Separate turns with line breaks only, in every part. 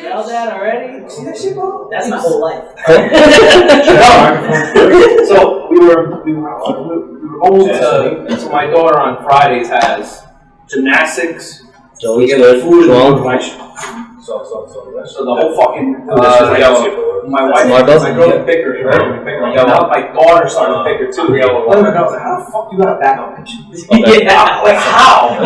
Smell that already? See that shit, bro? That's my whole life.
So we were almost so my daughter on Fridays has gymnastics.
So we
get food and so the whole fucking my wife, my girl to pick her, my daughter started to pick her too. I was like, how the fuck you got a backup pitch? Yeah, like how?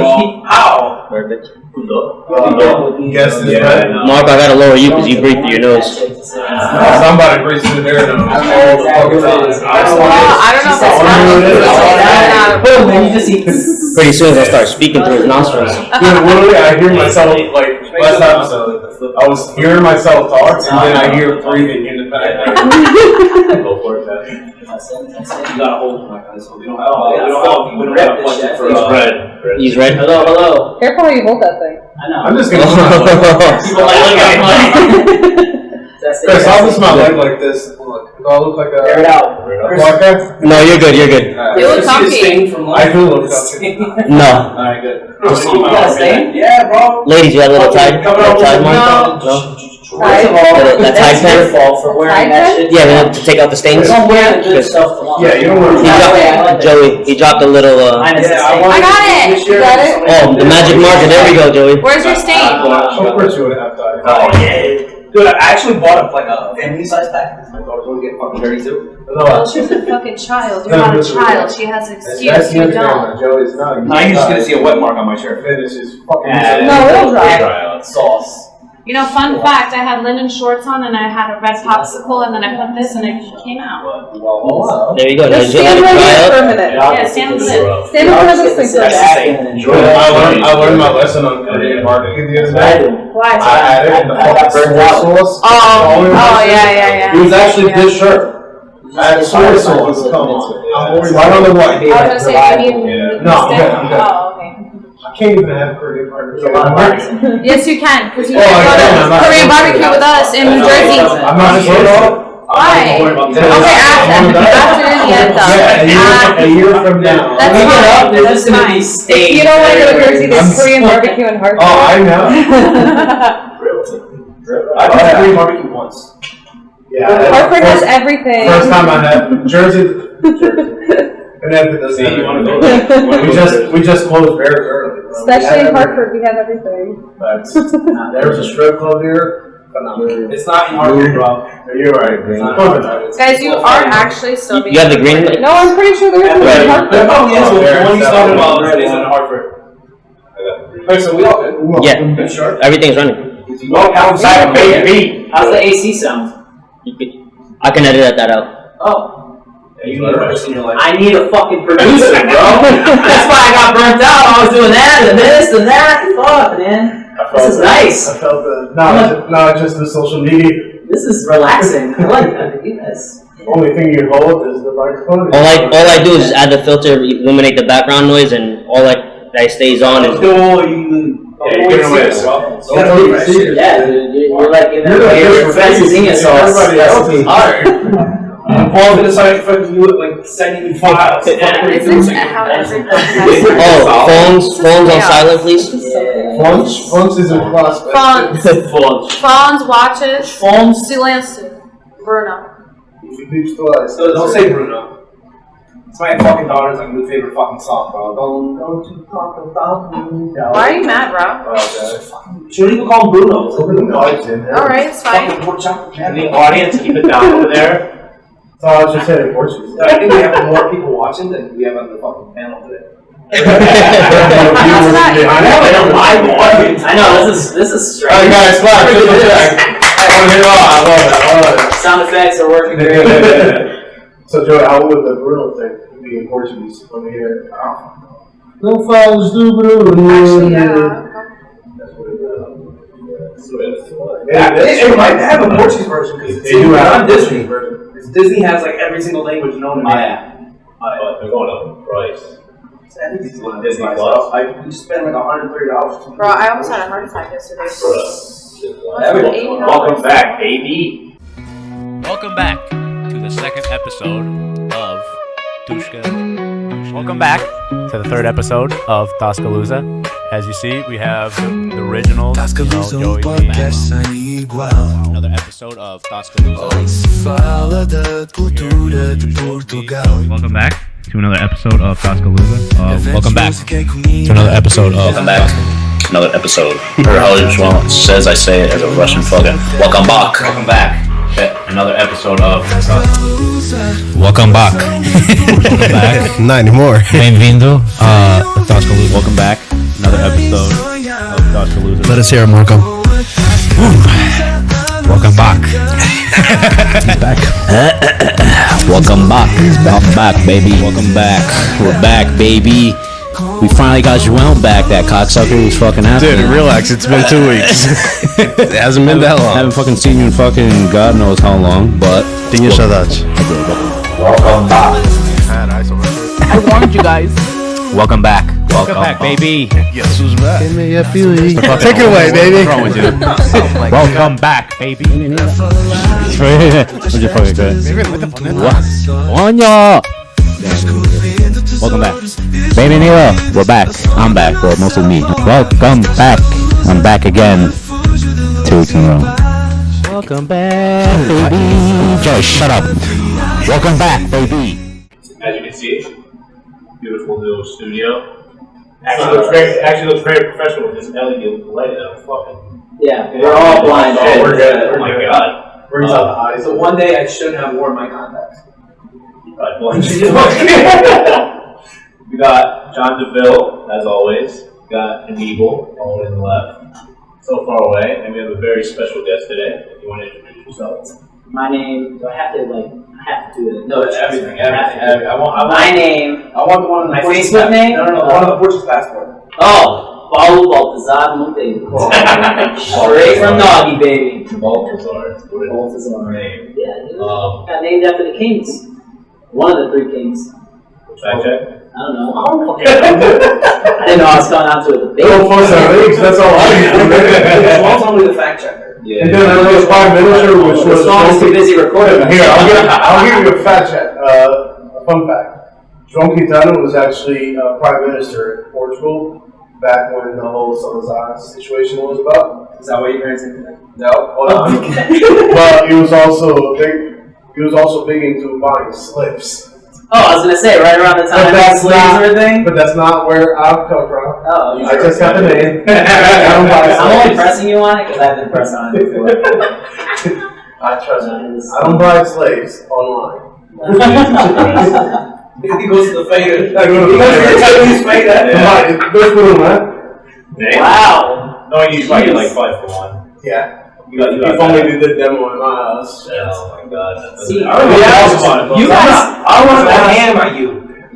How?
Perfect.
Guess this right?
Mark, I gotta lower you because you breathe through your nose.
Somebody breathes through their nose.
I don't know if it's
Pretty soon I'll start speaking through his nostrils.
Dude, literally, I hear myself, like, last episode, I was hearing myself talk, and then I hear breathing in the back. Go for it, man.
You gotta hold my guys, so we don't have a budget for
He's red.
He's red.
Hello.
Careful how you hold that thing.
I know.
I'm just gonna
People look at me like.
Chris, I'll just my leg like this. Look, do I look like a...
Air it out.
Black guy?
No, you're good, you're good.
You look comfy.
I do look comfy.
No.
Alright, good.
You got a stain?
Yeah, bro.
Ladies, you got a little tide? Mark?
No.
That tide pen?
fault for wearing that shit.
Yeah, to take out the stains?
Don't wear the good stuff tomorrow.
Yeah, you don't wear
Joey, he dropped a little,
I got it. You got it?
oh, the magic marker, there we go, Joey.
Where's your stain?
Of course you would have time.
Oh, yeah. Dude, I actually bought like a family size pack because my daughter's going to get fucking dirty too.
Well, she's a fucking child. You're not a child. She has an excuse.
That's
You don't.
Joey's not.
Now you're just going to see a wet mark on my shirt.
Finish his fucking...
No, it'll dry.
Sauce.
You know, fun fact, I had linen shorts on and I had a red popsicle and then I put this and it came out.
There you go. Now
Just
you
stand
let it
right here for
dry
a
up.
minute. Yeah, stand with it. Stand in front of this thing.
I learned my lesson on Korean barbecue the other day.
Why?
I had it in the fucking soy sauce.
Oh, yeah.
It was actually this shirt. I had soy sauce. Come on. I don't know what.
I was gonna say, I need
No, I'm good.
Oh, okay.
I can't even have Korean barbecue.
Yes, you can, because you
Oh,
can
I
go
can.
to Korean barbecue with us in New Jersey.
I'm not sure at all.
Why? Okay, after the end,
Yeah, a year from now.
That's
When we get
fine.
up, there's just going to be
If
stains.
you don't want to go to Jersey, there's Korean barbecue in Hartford.
Oh, I know.
I've had Korean barbecue once.
Yeah.
Hartford has everything.
First time I had Jersey. Connecticut doesn't have it. We just closed very early.
Especially in Hartford, we have everything.
There's a strip club here.
It's not in Hartford, bro.
You're right.
Guys, you are actually still being.
You have the green light?
No, I'm pretty sure there's one in Hartford.
Oh, yes, the one you started about already is in Hartford. Wait, so we all good?
Yeah.
Sure.
Everything's running.
Go outside, baby.
How's the AC sound?
I can edit that out.
Oh.
You need a person in your life.
I need a fucking producer, bro. That's why I got burnt out. I was doing that and this and that. Fuck, man. This is nice.
I felt that. No, just the social media.
This is relaxing. I like that. You guys.
Only thing you hold is the microphone.
All I do is just add the filter, eliminate the background noise, and all that stays on is.
Yeah, you're like in there. Professing sauce. That's hard.
Paul's gonna start fucking you like sending me files.
Is this how everything has?
Oh, phones on silent, please.
Phones is a prospect.
Phones, watches,
Phones.
silencio, Bruno.
Don't say Bruno. It's my fucking daughter's like new favorite fucking song, bro. Don't you talk about me.
Why are you mad, bro?
She don't even call him Bruno.
Alright, it's fine.
In the audience, keep it down over there.
So I was just saying Portuguese.
I think we have more people watching than we have on the fucking panel today.
I know, this is strange.
Alright guys, clap. I love it.
Sound effects are working great.
So Joey, how would the Bruno thing be in Portuguese? Let me hear it. No falas do Bruno.
Actually, yeah.
It might have a Portuguese version because
They do have
on Disney version. Disney has like every single language known to man.
They're going up in price.
Everything's going
Disney
price.
Plus.
We just spent like $130.
Bro, I almost had a heart attack yesterday.
Welcome back, baby.
Welcome back to the second episode of Tasca. Welcome back to the third episode of Tasca Lusa. As you see, we have the original Joey Lee.
igual.
Another episode of Tasca Lusa.
Se fala da cultura de Portugal.
Welcome back to another episode of Tasca Lusa. Welcome back to another episode of.
Welcome back. Another episode. Or how it says, I say it as a Russian fucking. Welcome back.
Welcome back. Another episode of.
Welcome back. Welcome back.
Not anymore.
Bem-vindo a Tasca Lusa. Welcome back. Another episode of Tasca Lusa.
Let us hear it, Marco.
Welcome back.
He's back. Welcome back. I'm back, baby. Welcome back. We're back, baby. We finally got João back. That cocksucker was fucking happy.
Dude, relax. It's been 2 weeks. It hasn't been that long.
Haven't fucking seen you in fucking God knows how long, but.
Tinha saudades.
Welcome back.
I warned you guys. Welcome back. Welcome back, baby.
Guess who's back? Take it away, baby.
What's wrong with you? Welcome back, baby. Welcome back.
Bienvenido. We're back. I'm back. Well, mostly me. Welcome back. I'm back again. 2 weeks in a row. Welcome back, baby. Joe, shut up. Welcome back, baby.
As you can see, beautiful new studio. Actually looks very professional with this LED light that I'm fucking.
Yeah, we're all blind.
Oh, we're good.
Oh my god.
Brings out the eyes. So one day I shouldn't have worn my contacts.
Right, we got John DeVille, as always. We got an eagle, all in the left. So far away, and we have a very special guest today. If you want to introduce yourself.
My name, do I have to do it?
No, it's everything. I want
my name.
I want the one on the
My
Portuguese
Facebook name?
No, the one on the Portuguese passport.
Oh, Paulo Monteiro. Straight from Noggy, baby.
Balthazar.
Balthazar.
Name.
Yeah, got named after the kings. One of the 3 kings.
Fact check.
I don't know. I didn't know I was coming out to a debate.
That's all I do.
Joel's only the fact checker.
Yeah.
And then there was 5 minutes, which
The
was.
song is too busy recording.
Here, I'll give you a fact check. A fun fact. João Quintana was actually Prime Minister in Portugal back when the whole Salazar situation was about.
Is that what your parents think?
No, but he was also big into buying slips.
Oh, I was gonna say right around the time that slaves were a thing.
But that's not where I've come from.
Oh,
I just got the name.
I'm only pressing you on it because I've been pressed on it before.
I trust me. I don't buy slaves online.
He goes to the fader.
I go to the
Chinese fader.
Wow.
No, you buy like 5 for 1.
Yeah.
You got
If only we did demo in my house.
Oh my god.
See,
I don't know what else about it.
you guys,
I want to hammer you.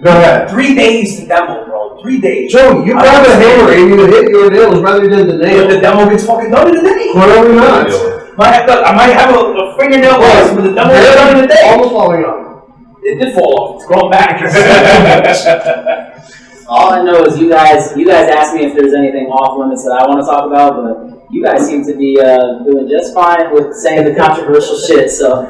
Go ahead.
3 days to demo, bro. 3 days.
Joe, you grab a hammer and you hit your nails rather than the
But
nail.
the demo gets fucking done in a day.
What are we not?
I might have a fingernail loss, but the demo gets done in a day.
Almost falling off.
It did fall off. It's growing back.
all I know is you guys asked me if there's anything off limits that I want to talk about, but you guys seem to be doing just fine with saying the controversial shit. So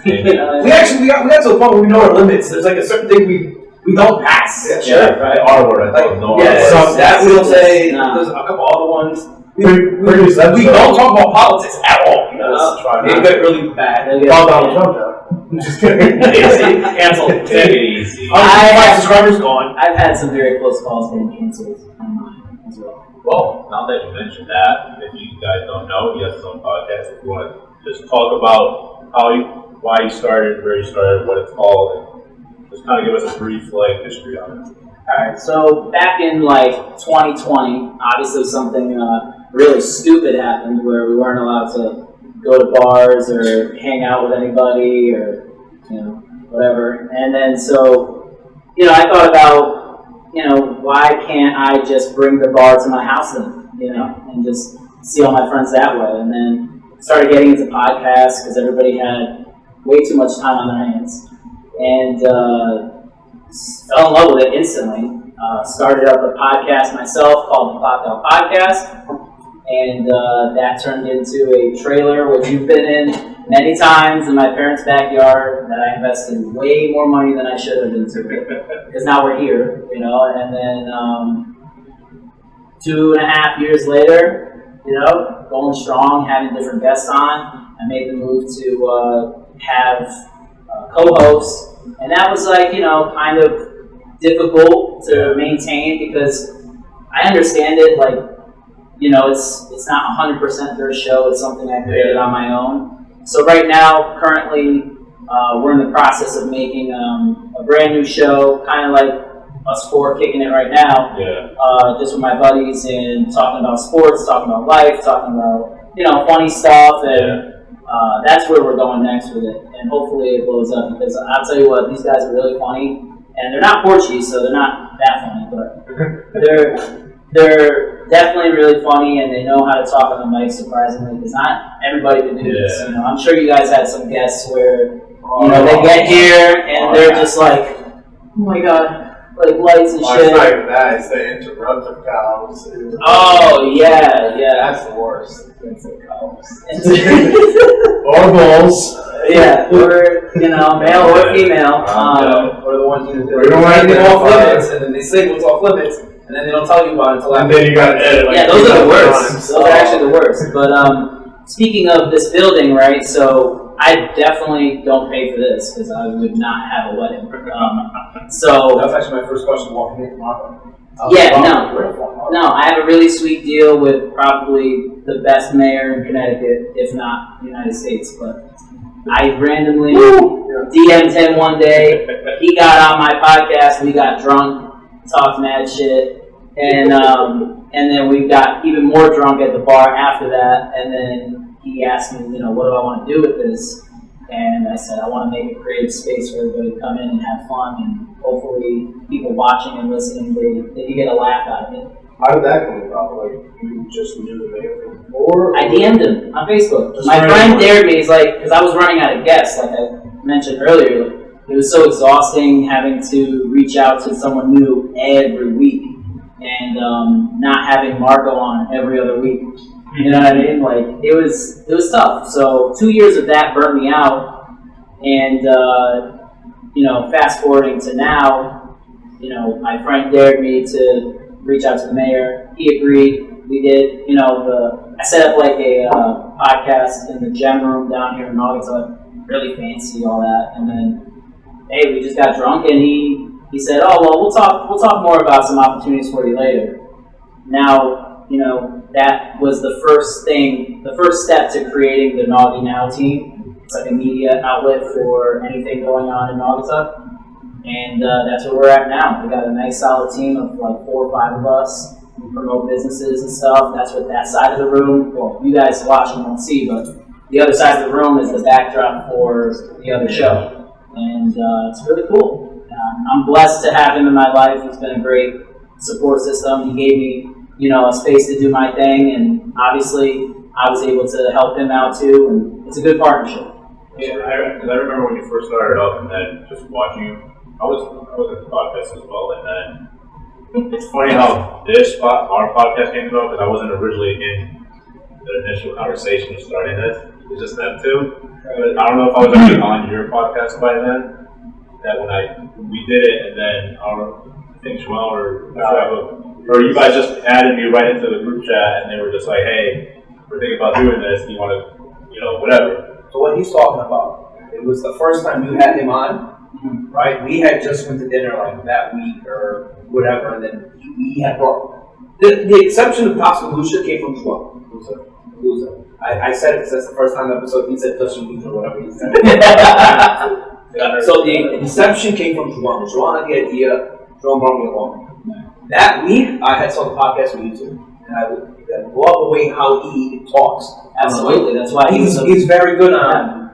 we got to the point where we know our limits. There's like a certain thing we don't pass.
Yeah, sure. Right. R word, I thought. No.
Yeah, so that we'll say.
Nah.
There's a couple other ones. We
Previous
don't talk about politics at all. It got really bad.
About Donald Trump, though. I'm just kidding.
Cancel. Take it easy.
My subscribers gone.
I've had some very close calls getting canceled online as well.
Well, now that you mentioned that, if you guys don't know, he has his own podcast. If you want to just talk about why you started, where you started, what it's called, and just kind of give us a brief history on it.
Alright, so back in 2020, obviously something really stupid happened where we weren't allowed to go to bars or hang out with anybody or, whatever. And then so, I thought about, why can't I just bring the bar to my house then, and just see all my friends that way. And then started getting into podcasts because everybody had way too much time on their hands. And fell in love with it instantly. Started up a podcast myself called the Clocked Out Podcast. And that turned into a trailer, which you've been in many times in my parents' backyard, that I invested way more money than I should have into it. Because now we're here, And then 2.5 years later, going strong, having different guests on. I made the move to have co-hosts, and that was kind of difficult to maintain because I understand it, it's not 100% their show, it's something I created on my own. So right now, currently, we're in the process of making a brand new show, kind of like us four kicking it right now, just with my buddies and talking about sports, talking about life, talking about, funny stuff, and that's where we're going next with it. And hopefully it blows up because I'll tell you what, these guys are really funny, and they're not Portuguese, so they're not that funny, but they're definitely really funny, and they know how to talk on the mic, surprisingly, because not everybody can do this. I'm sure you guys had some guests where, they get here, and they're just like, oh my god, like lights and shit.
It's not even that, it's the interrupter cows.
Oh, yeah.
That's the worst.
Or
bulls.
Yeah, or, male or female.
Or the ones
We're anything
off limits, and then they say what's off limits, and then they don't tell you about it until after.
And then you gotta edit.
Those are the worst. Those are actually the worst. But speaking of this building, right? So I definitely don't pay for this because I would not have a wedding. So
that's actually my first question walking in tomorrow.
No, I have a really sweet deal with probably the best mayor in Connecticut, if not the United States. But I randomly DM'd him one day. He got on my podcast. We got drunk, talked mad shit, and then we got even more drunk at the bar after that. And then he asked me, what do I want to do with this? And I said, I want to make a creative space for everybody to come in and have fun, and hopefully people watching and listening, they get a laugh out of it.
How did that come about? You just knew the mayor from before?
I DM'd him on Facebook. My friend dared me, he's like, because I was running out of guests, like I mentioned earlier. It was so exhausting having to reach out to someone new every week, and not having Marco on every other week. You know what I mean? It was tough. So 2 years of that burned me out, and fast forwarding to now, my friend dared me to reach out to the mayor. He agreed. We did. I set up a podcast in the gem room down here in August, really fancy, all that, and then hey, we just got drunk, and he said, oh well, we'll talk more about some opportunities for you later. Now. That was the first step to creating the Naughty Now team. It's like a media outlet for anything going on in Naugatuck. And that's where we're at now. We got a nice solid team of 4 or 5 of us. We promote businesses and stuff. That's what that side of the room, well, you guys watching won't see, but the other side of the room is the backdrop for the other show. And it's really cool. I'm blessed to have him in my life. He's been a great support system. He gave me a space to do my thing, and obviously I was able to help him out too, and it's a good partnership.
Yeah, I remember when you first started up, and then just watching you. I was at the podcast as well, and then it's funny how our podcast came about, because I wasn't originally in the initial conversation of starting this. It was just them two. But I don't know if I was already on your podcast by then. That when we did it, and then I think Joel or you guys just added me right into the group chat, and they were just like, hey, we're thinking about doing this, do you want to, whatever.
So what he's talking about, it was the first time you had him on, right? We had just went to dinner that week or whatever, and then he had brought, the exception of Tasca Lusa came from Joel. Lusa. I said it because that's the first time episode, he said Tasca Lusa or whatever he said. So the exception came from Joel. Joel had the idea, Joel brought me along. That week, I had saw the podcast on YouTube, and I love the way how he talks.
Absolutely, that's why
he's very good on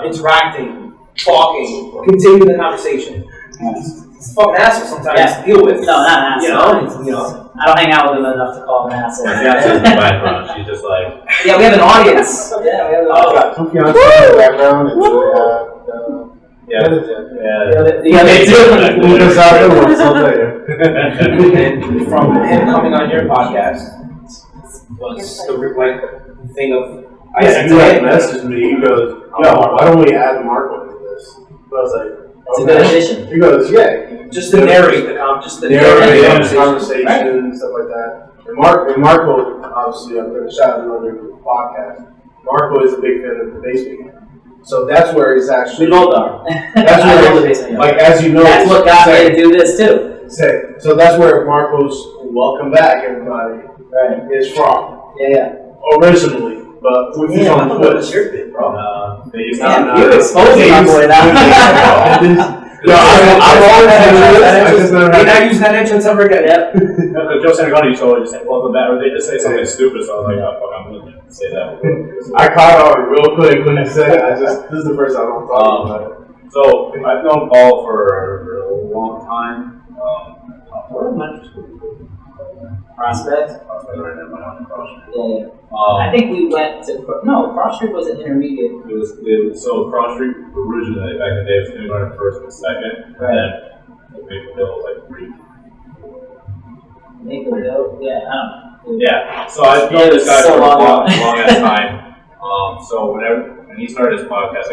interacting, talking, continuing the conversation. He's a fucking asshole sometimes to deal with.
No, not an asshole. I don't hang out with him enough to call him an asshole.
Yeah, she's in the background. She's just like.
Yeah, we have an audience. Yeah, we have an audience.
Two fiancés in the background.
They do.
And from him coming on your podcast was the thing of.
I said to him, messaged me. He goes, "Yo, why don't we add Marco into this?" But I was like,
"It's a good addition."
He goes, "Yeah,
just to narrate the conversation,
right. Stuff like that." And Marco, obviously, I'm going to shout out another podcast. Marco is a big fan of the basement game. So that's where he's actually.
We both are.
That's where
the basement game.
like, as you know.
That's what got me to do this, too.
So that's where Marco's welcome back, everybody,
Right.
is from.
Yeah.
Originally. But with his own foot.
You exposed my boy now.
No, I'm always not use that entrance ever again.
Yep.
Joe Santagoni used to always just say, welcome back, or they just say something stupid, so I was like, oh, fuck, I'm going to say that.
I caught on real quick when he said it. This is the first time I'm talking about it.
So, I've known Paul for a long time.
Prospect?
Right now, my own Cross Street.
Yeah. I think we went to, Cross Street was an intermediate.
So Cross Street originally, back in the day, was kindergarten first and second,
Right.
and then Maple Hill was like 3.
Maple Hill? Yeah, I don't know.
Yeah, so I've known this guy for a long ass time. So when he started his podcast, I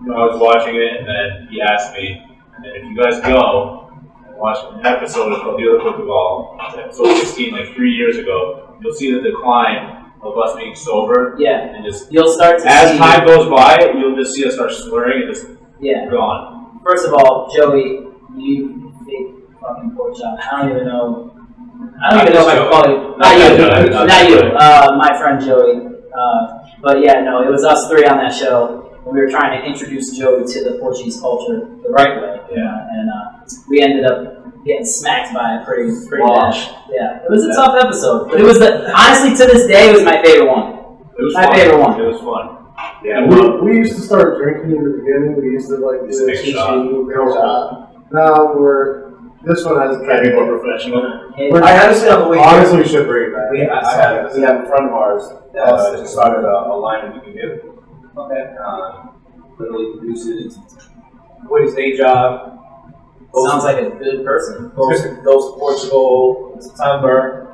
was watching it, and then he asked me, and then if you guys go and watch an episode of Portugal, episode 16, like 3 years ago, you'll see the decline of us being sober.
Yeah.
And just
You'll start to
as
see.
time goes by, you'll just see us start slurring and just gone.
First of all, Joey, you big fucking pork chop. I don't even know if I can call you. Not you. My friend Joey. But yeah, no, it was us three on that show. We were trying to introduce Joey to the Portuguese culture the right way.
Yeah.
And we ended up getting smacked by it pretty bad. Yeah. It was a tough episode. But it was honestly to this day it was my favorite one.
It was
my favorite one.
It was fun.
Yeah, we used to start drinking in the beginning. We used to like do a shot. Now this one has
trying to be more professional.
I honestly, on the way
honestly should bring it back.
we have a friend of ours that just started a line of You Can Give.
Okay.
Literally produces, quit his day job.
Sounds like a good person.
Goes to Portugal in September.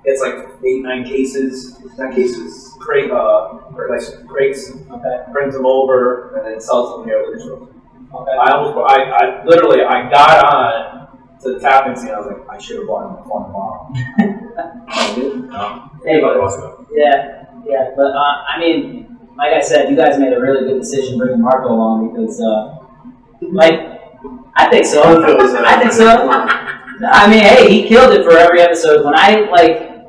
Gets like 8-9 cases. Not cases. Crates.
Okay.
Brings them over and then sells them here at the show.
Okay.
I literally got on to the tapping scene. I was like, I should have bought him a phone tomorrow.
Hey, but I mean, like I said, you guys made a really good decision bringing Marco along because, I think so. I think so. I mean, hey, he killed it for every episode.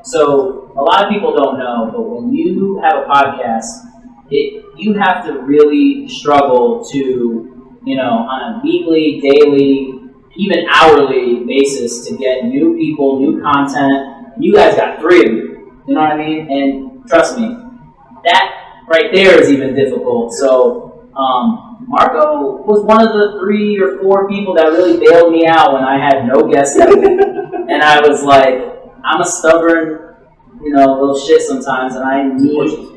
So a lot of people don't know, but when you have a podcast, you have to really struggle to, on a weekly, daily, even hourly basis to get new people, new content. You guys got 3 of you. You know what I mean? And trust me, that right there is even difficult. So, Marco was one of the 3 or 4 people that really bailed me out when I had no guests. And I was like, I'm a stubborn, little shit sometimes, and I need.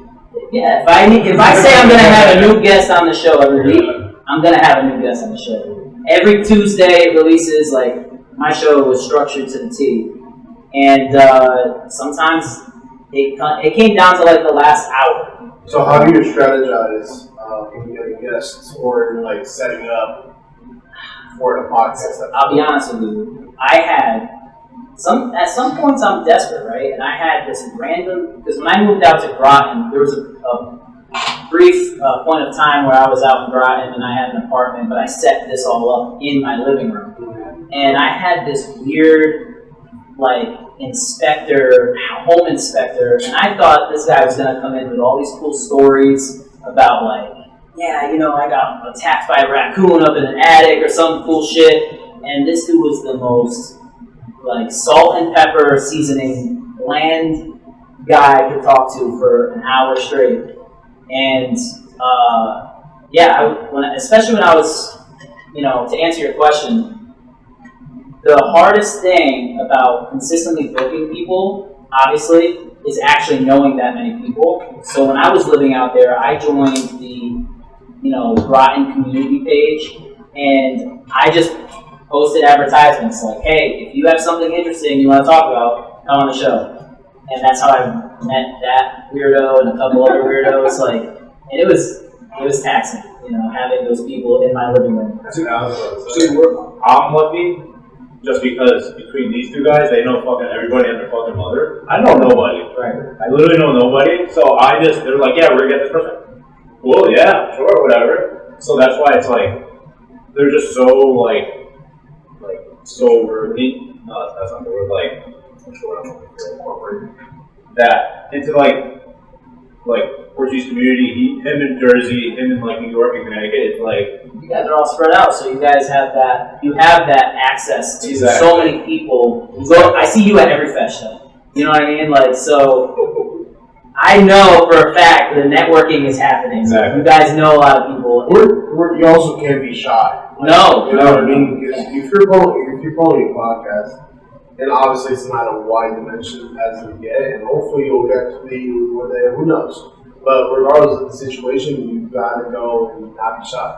Yeah, if I say I'm gonna have a new guest on the show every week, I'm gonna have a new guest on the show. Every Tuesday it releases. Like my show was structured to the T, and sometimes it came down to like the last hour.
So how do you strategize in getting guests or like setting up for the podcast?
I'll be honest with you. I had at some points I'm desperate, right? And I had this random, because when I moved out to Groton, there was a brief point of time where I was out in Groton and I had an apartment, but I set this all up in my living room. And I had this weird, home inspector, and I thought this guy was going to come in with all these cool stories about I got attacked by a raccoon up in an attic or some cool shit. And this dude was the most salt and pepper seasoning bland guy I could talk to for an hour straight. And especially when I was, to answer your question, the hardest thing about consistently booking people, obviously, is actually knowing that many people. So when I was living out there, I joined the, Groton community page, and I just posted advertisements like, hey, if you have something interesting you want to talk about, come on the show. And that's how I met that weirdo and a couple other weirdos. And it was taxing, having those people in my living room.
I'm lucky just because between these two guys, they know fucking everybody and their fucking mother. I know nobody.
Right.
I literally know nobody. So they're like, yeah, we're gonna get this person. Well, yeah, sure, whatever. So that's why it's like, they're just so so worthy. No, that's not the word. What's the word I'm looking for? That into Portuguese community, him in Jersey, him in New York and Connecticut. It's like
you guys are all spread out, so you guys have that. You have that access to so many people. I see you at every festival. You know what I mean? So I know for a fact the networking is happening.
Exactly.
You guys know a lot of people.
You also can't be shy.
No.
You know what I mean? Because if you're calling a podcast, and obviously it's not a wide dimension as we get, and hopefully you'll get to be one day, who knows? But regardless of the situation, you've got to go and not be shy.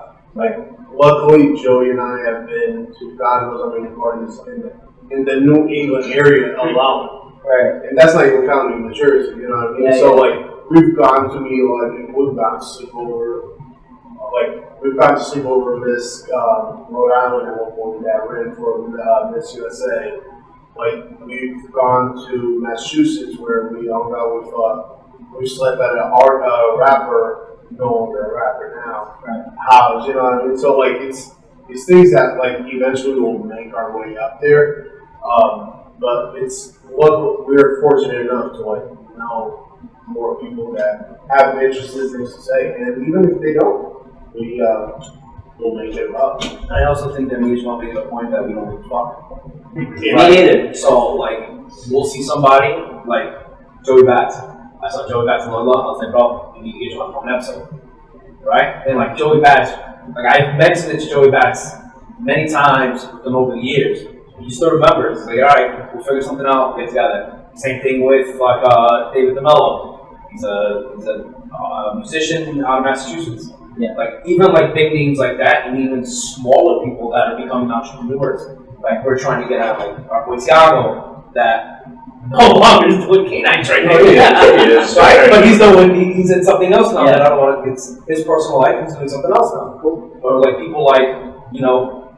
Luckily, Joey and I have been to God knows how many parties in the New England area alone.
Right.
And that's not even counting New Jersey, you know what I mean?
Yeah,
so, we've gone to we've gone to sleep over. We've gone to sleep over Miss Rhode Island at one point that ran for Miss USA. We've gone to Massachusetts where we hung out with, we slept at a rapper, no longer a rapper now, house, you know what I mean? So it's things that eventually will make our way up there. But we're fortunate enough to know more people that have interesting things to say, and even if they don't, we'll make it up.
I also think that we just want to make it a point that we don't give a fuck.
Me neither.
So we'll see somebody like Joey Bats. I saw Joey Bats in London. I was like, bro, you need to get you on an episode, right? And Joey Bats, I've mentioned it to Joey Bats many times with them over the years. He still remembers. It's all right, we'll figure something out, get together. Same thing with David DeMello. He's a musician out of Massachusetts.
Yeah.
Even big names like that, and even smaller people that are becoming entrepreneurs. We're trying to get out our boy Thiago that no longer is doing canine training. Right? But he's in something else now that I don't want to. It's his personal life. He's doing something else now. Cool. Or people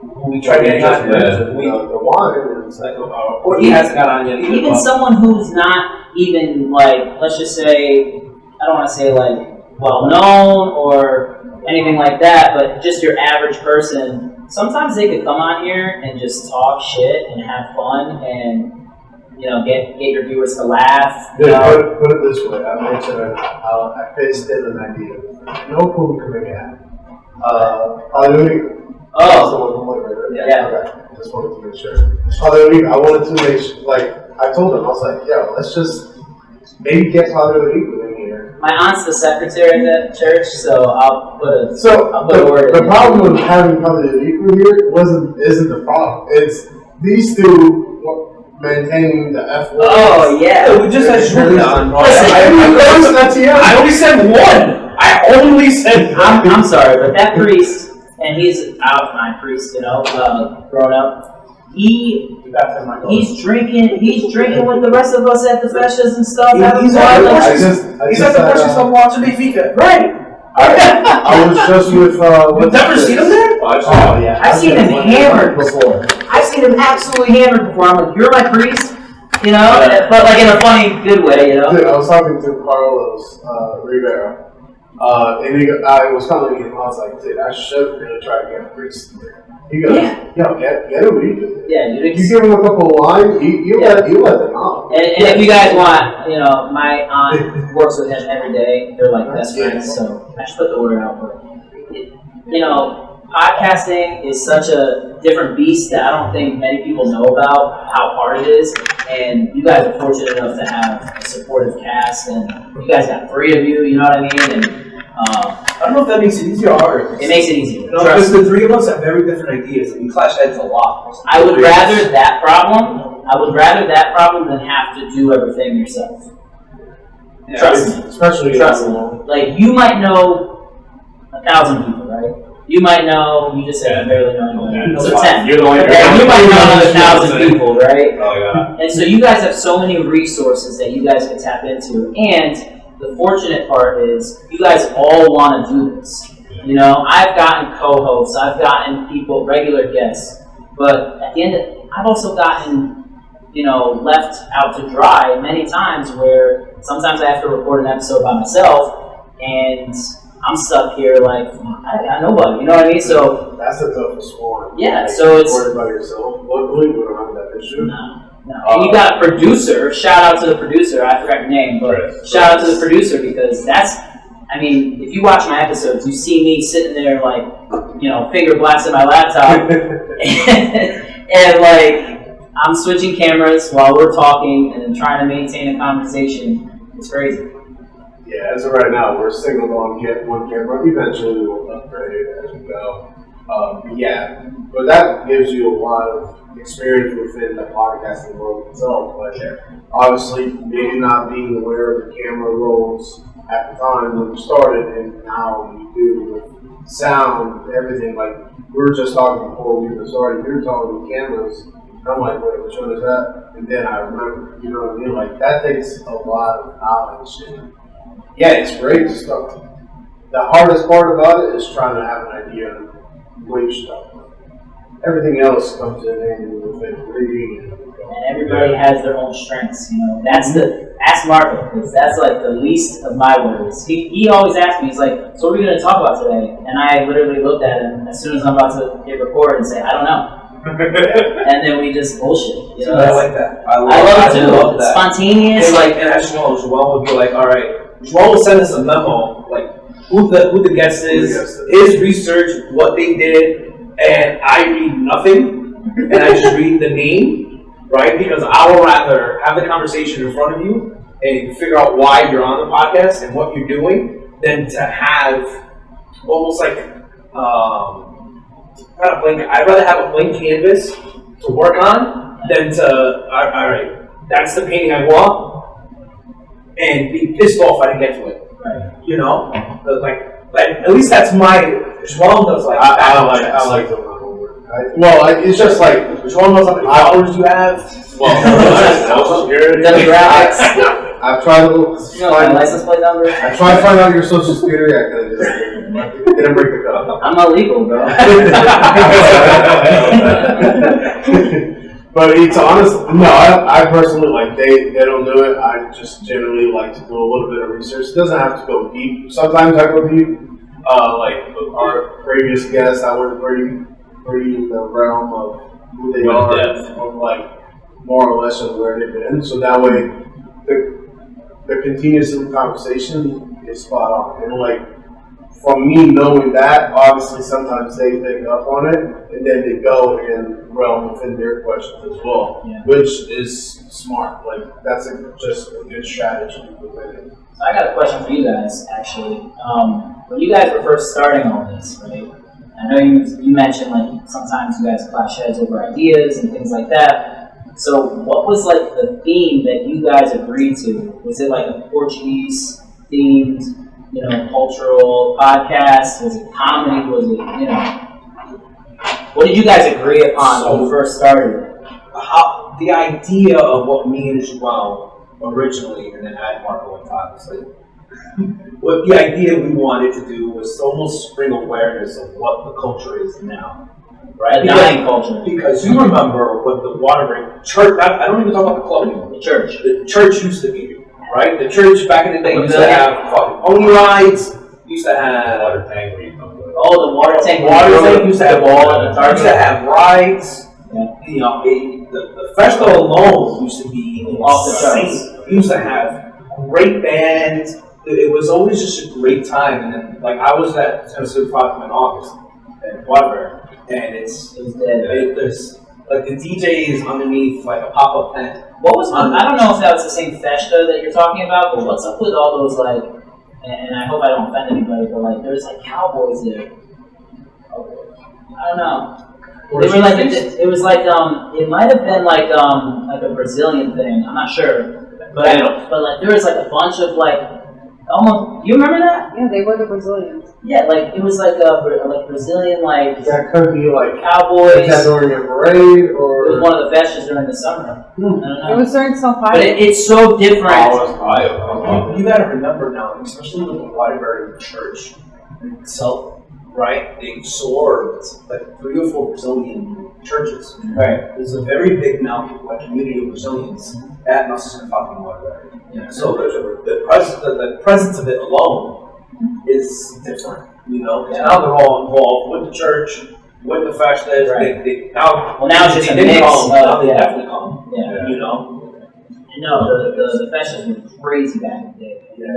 who we try to get on the wine, or he hasn't got on yet either.
Even someone who's not even let's just say, I don't want to say well known or anything like that, but just your average person. Sometimes they could come on here and just talk shit and have fun and get your viewers to laugh.
Yeah, put it this way. I mentioned I pitched in an idea. No food coming out.
Yeah.
Okay. Just wanted to make sure. I wanted to make sure, I told him, I was like, yo, let's just maybe get Padre Rico in here.
My aunt's the secretary at that church, so I'll put a word in.
The problem with having Padre Rico here isn't the problem. It's these two maintaining the F word.
Oh yeah.
We just had Julie on, bro.
I
only said one.
I'm sorry, but that priest, and he's out my priest, grown up. He's drinking with the rest of us at the festas and stuff.
He's at the Portuguese stuff watching Benfica. Right.
I was just with.
You've never seen him there?
Oh yeah.
I've seen him hammered before. I've seen him absolutely hammered before. I'm like, you're my priest, but in a funny, good way,
Dude, I was talking to Carlos Rivera. And I was telling him, I was like, dude, I should really try to get a priest in there. He goes, yo, get him Rico.
Yeah,
you give him a couple of lines, you let them out.
And if you guys want, my aunt works with him every day. They're best friends, so I should put the word out. But podcasting is such a different beast that I don't think many people know about how hard it is. And you guys are fortunate enough to have a supportive cast, and you guys got 3 of you. You know what I mean? And
I don't know if that makes it easier or harder.
It makes it easier.
Because the 3 of us have very different ideas, and we clash heads a lot.
I would rather that problem than have to do everything yourself.
Yeah.
Trust me.
Especially
trust me. You might know 1,000 people, right? You might know. You just said you barely know anyone. So 10.
You're the only.
You might know 1,000 people, right?
Oh yeah.
And so you guys have so many resources that you guys can tap into, and the fortunate part is you guys all want to do this. I've gotten co-hosts, I've gotten people, regular guests, but at the end I've also gotten, left out to dry many times where sometimes I have to record an episode by myself and I'm stuck here like, I got nobody, you know what I mean? So
that's the toughest one.
Yeah, so it's
recorded by yourself. Luckily, we don't have that issue.
No. And you got a producer. Shout out to the producer. I forgot your name, but shout out to the producer because if you watch my episodes, you see me sitting there like, finger blasting my laptop, and like I'm switching cameras while we're talking and then trying to maintain a conversation. It's crazy.
Yeah, as of right now, we're singled on one camera. Eventually, we'll upgrade as we go. But that gives you a lot of experience within the podcasting world itself. Like, obviously, maybe not being aware of the camera rolls at the time when you started, and now you do with sound, everything. Like, we were just talking before we even started. You were talking with cameras. And I'm like, wait, which one is that? And then I remember, you know what I mean? Like, that takes a lot of knowledge. And yeah, it's great to start. The hardest part about it is trying to have an idea of which stuff. Everything else comes in handy with it, reading.
And everybody has their own strengths, Ask Marco, because that's like the least of my worries. He always asks me, he's like, so what are we going to talk about today? And I literally looked at him as soon as I'm about to hit record and say, I don't know. And then we just bullshit.
I like that.
I love it too. It's spontaneous.
And as Joel would be like, all right, Joel will send us a memo, like who the guest is, his research, what they did, and I read nothing, and I just read the name, right? Because I would rather have the conversation in front of you and figure out why you're on the podcast and what you're doing than to have almost like I'd rather have a blank canvas to work on than to all right, that's the painting I want, and be pissed off I didn't get to it. Right. Like at least that's my. Joel does like.
I like the homework. It's just like
Joel knows how many followers you have.
Demographics.
I've tried to
find license plate number.
I tried to find out your social security. I could have didn't break the code.
I'm illegal, bro.
But it's honest. No, I personally they don't do it. I just generally like to do a little bit of research. It doesn't have to go deep. Sometimes I go deep. Like our previous guests, I went pretty in the realm of who they are, of like more or less of where they've been. So that way, the continuous conversation is spot on. And like from me knowing that, obviously sometimes they pick up on it and then they go and realm within their questions as well, which is smart. Like that's just a good strategy within it.
So I got a question for you guys, actually. When you guys were first starting all this, right? I know you mentioned like sometimes you guys clash heads over ideas and things like that. So what was like the theme that you guys agreed to? Was it like a Portuguese themed, cultural podcast? Was it comedy? Was it, what did you guys agree upon when you first started?
The idea of what me and Joel originally, and then add Marco on top, obviously. What the idea we wanted to do was almost bring awareness of what the culture is now, right?
The dying culture.
Because you remember what the Waterbury church. I don't even talk about the club anymore.
The church.
The church used to be, right? The church back in the day used to have fucking pony rides. Used to have
water tank.
The water tank.
Water tank used to have
ball in the dark.
Used to have rides. Yeah. The festival alone used to be
off the charts.
We used to have great bands. It was always just a great time. And then, like, I was at Tennessee Fox in August at Waterbury, and it's dead. There's like the DJ is underneath like a pop-up tent.
What was I don't know if that was the same festa that you're talking about, but what's up with all those like? And I hope I don't offend anybody, but like there's like cowboys there. I don't know. They were like it was like it might have been like a Brazilian thing. I'm not sure, but like there was like a bunch of like almost. You remember that?
Yeah, they were the Brazilians.
Yeah, like it was like a Brazilian like.
That could be like
cowboys.
Is that during a parade or?
It was one of the festivals during the summer. I don't know.
It was during some fire.
But it's so different.
You gotta remember now, especially with the Waterbury Church itself. right? They absorbed like 3 or 4 Brazilian churches.
Right.
There's a very big like community of Brazilians at Nossa fucking Waterbury.
Yeah.
So the presence of it alone is different, you know.
Yeah.
Now they're all involved with the church, with the festivals.
Right.
Now
it's just a
they
mix
come, now
of,
they definitely come.
Yeah.
You know.
No, the festivals were crazy back in the day.
Yeah.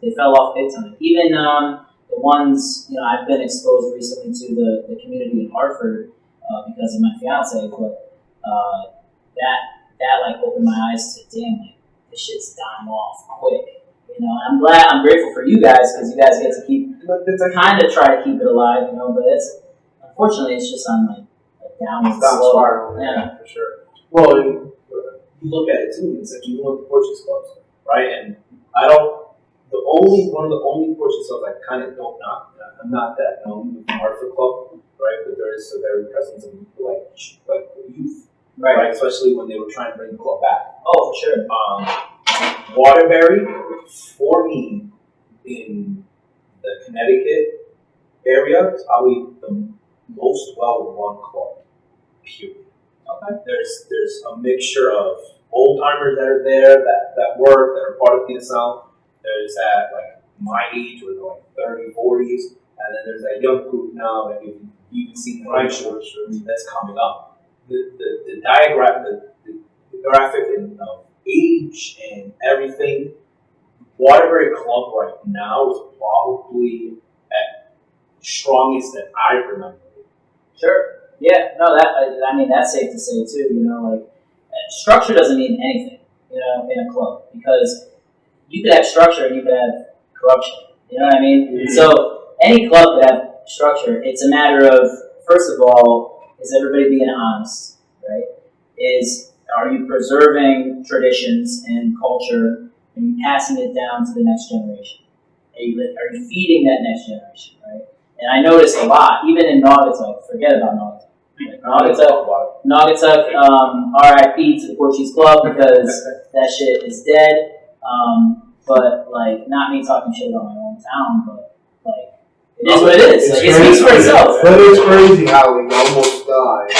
They fell off big time. Even the ones, I've been exposed recently to the community in Hartford because of my fiance, but that like opened my eyes to damn, like this shit's dying off quick. I'm grateful for you guys because you guys get to kind of try to keep it alive, but unfortunately it's just on like a downward slope.
Spiral,
Yeah,
for sure. Well,
You look at it too, it's like you look at the Portuguese clubs, right? And one of the only Portuguese clubs I kind of don't knock. I'm not that known with the Hartford Club, right? But there is a very presence of like youth, right? Especially when they were trying to bring the club back.
Oh, for sure.
Waterbury, for me, in the Connecticut area, is probably the most well-run club. Period. Okay. There's a mixture of old timers that are there that work, that are part of PSL. There's that like my age where they're like 30s, 40s, and then there's that young group now that you can see the right shorts that's coming up. The diagram, the graphic and age and everything. Waterbury Club right now is probably at strongest that I remember.
Sure. Yeah, no, that's safe to say too, structure doesn't mean anything, in a club, because you could have structure and you could have corruption, you know what I mean? Mm-hmm. So, any club could have structure. It's a matter of, first of all, is everybody being honest, right? Are you preserving traditions and culture and passing it down to the next generation? Are you feeding that next generation, right? And I notice a lot, even in Naugatuck, forget about Naugatuck. Naugatuck, RIP to the Portuguese club because that shit is dead. But not me talking shit about my own town, but it is what it is. It speaks for itself.
But it's crazy how he almost died a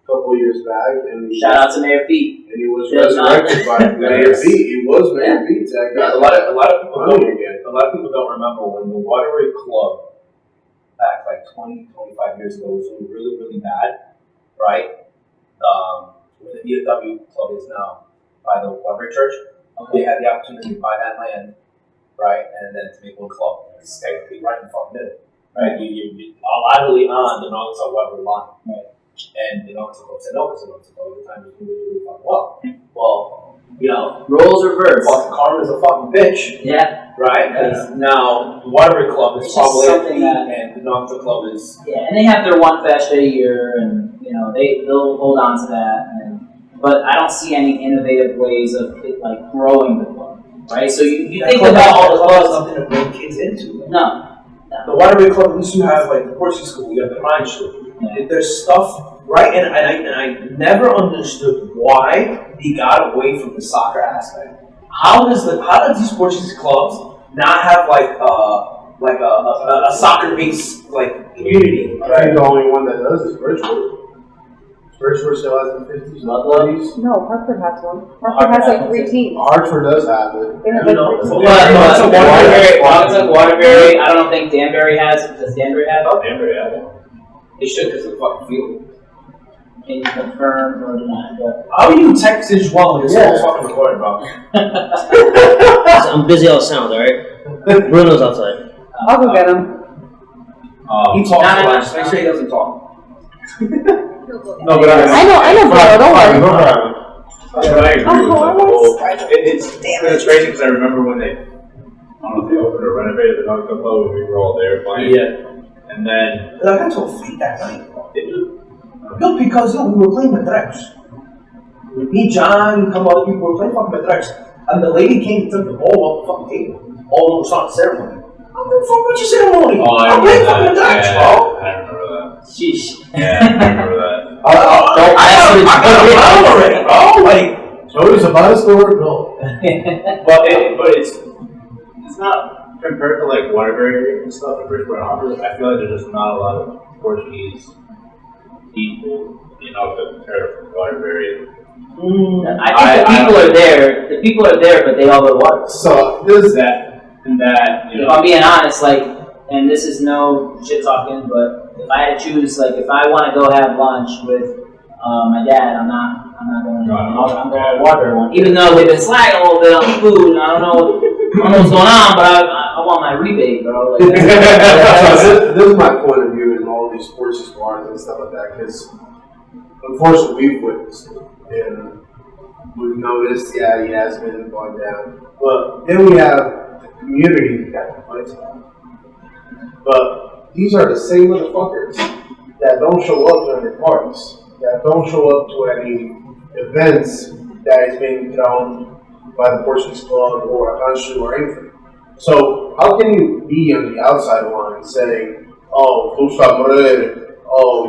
couple of years back. And
shout out to Mayor Pete.
And he was resurrected by Mayor Pete. He was Mayor Pete.
A lot of people don't remember when the Waterbury Club back like 20, 25 years ago was really, really bad, right? Where the VFW club is now by the Waterbury Church. They had the opportunity to buy that land, right, and then to make one club. It's technically right in the fucking middle, right? You literally on the Naugatuck Waterbury line, right? And the Naugatuck Club said no, because the Naugatuck Club at the time was doing really fucking well. Well,
roles reversed.
Fucking karma's a fucking bitch.
Yeah.
Right? Because now the Waterbury Club is probably
something
and the Naugatuck Club is.
Yeah, and they have their one fest a year, and they'll hold on to that. But I don't see any innovative ways of growing the club, right? So you think about all the clubs.
Something to bring kids into.
No.
The Waterbury Club used to have the Portuguese school, you have the Rhine school. Yeah. There's stuff, right? And I never understood why they got away from the soccer aspect. How does these Portuguese clubs not have a soccer-based community?
I think the only one that does is Bridgewood. Bridgewood still has the 50s and 40s.
No, Hartford has one. Hartford has 3 teams.
Hartford does have it.
They have
Waterbury, I don't think Danbury has it. Does Danbury have it?
Danbury has it.
They should because of the fucking field.
Can you confirm or deny?
How are you texting as well when it's all fucking recorded, bro?
I'm busy all sound, alright? Bruno's outside.
I'll go get him.
He talks a lot. Make sure he doesn't talk.
No, but I know, Bruno, don't worry.
But I agree with it's crazy because I remember when they, I don't know if they opened or renovated the Naugatuck Club when we were all there playing.
Yeah.
And then.
I got to a fight that night. No, because we were playing Matrax. Me, John, a couple other people were playing fucking Matrax. And the lady came and took the ball off the fucking table. All of us on ceremony. I'm going for what's your ceremony? I'm playing fucking Matrax, bro.
I remember that.
Sheesh.
Yeah, I remember that.
I got already, bro.
So it's about a story, no.
but it's not
compared to like Waterbury and stuff, and Bridgeport and Harvard, I feel like there's just not a lot of Portuguese people, compared to Waterbury.
I think the people are there. The people are there, but they all go to water.
So there's
that, and that,
If I'm being honest, and this is no shit talking, but if I had to choose, if I want to go have lunch with my dad, I'm not going to. I'm going to water one. Even though they've been slacking a little bit on the food, and I don't know what's going on, but I want my rebate, bro.
This is my point of view in all these sports bars and stuff like that, because unfortunately we've witnessed it. And we've noticed, he has been going down. But then we have the community that complains about it. But these are the same motherfuckers that don't show up during their parties, that don't show up to any events that is being thrown by the Portuguese club or a country or anything. So how can you be on the outside line saying, oh,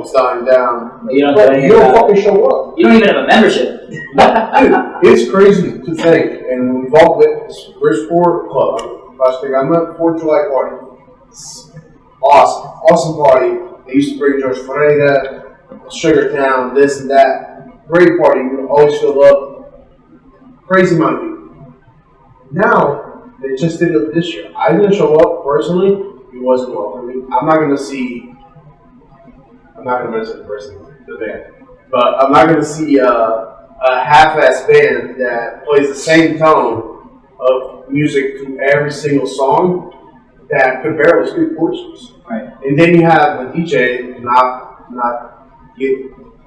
it's dying down.
You don't
fucking show up.
You don't even have a membership.
Dude, it's crazy to think, and we've all witnessed Bridgeport Club. Last thing, I'm at 4th of July party. Awesome party. They used to bring George Ferreira, Sugartown, this and that. Great party. You always fill up. Crazy amount of people. Now, they just did it this year. I didn't show up personally. It wasn't welcoming. I'm not going to mention the person, the band. But I'm not going to see a half-ass band that plays the same tone of music to every single song that could barely speak Portuguese.
Right.
And then you have a DJ, I'm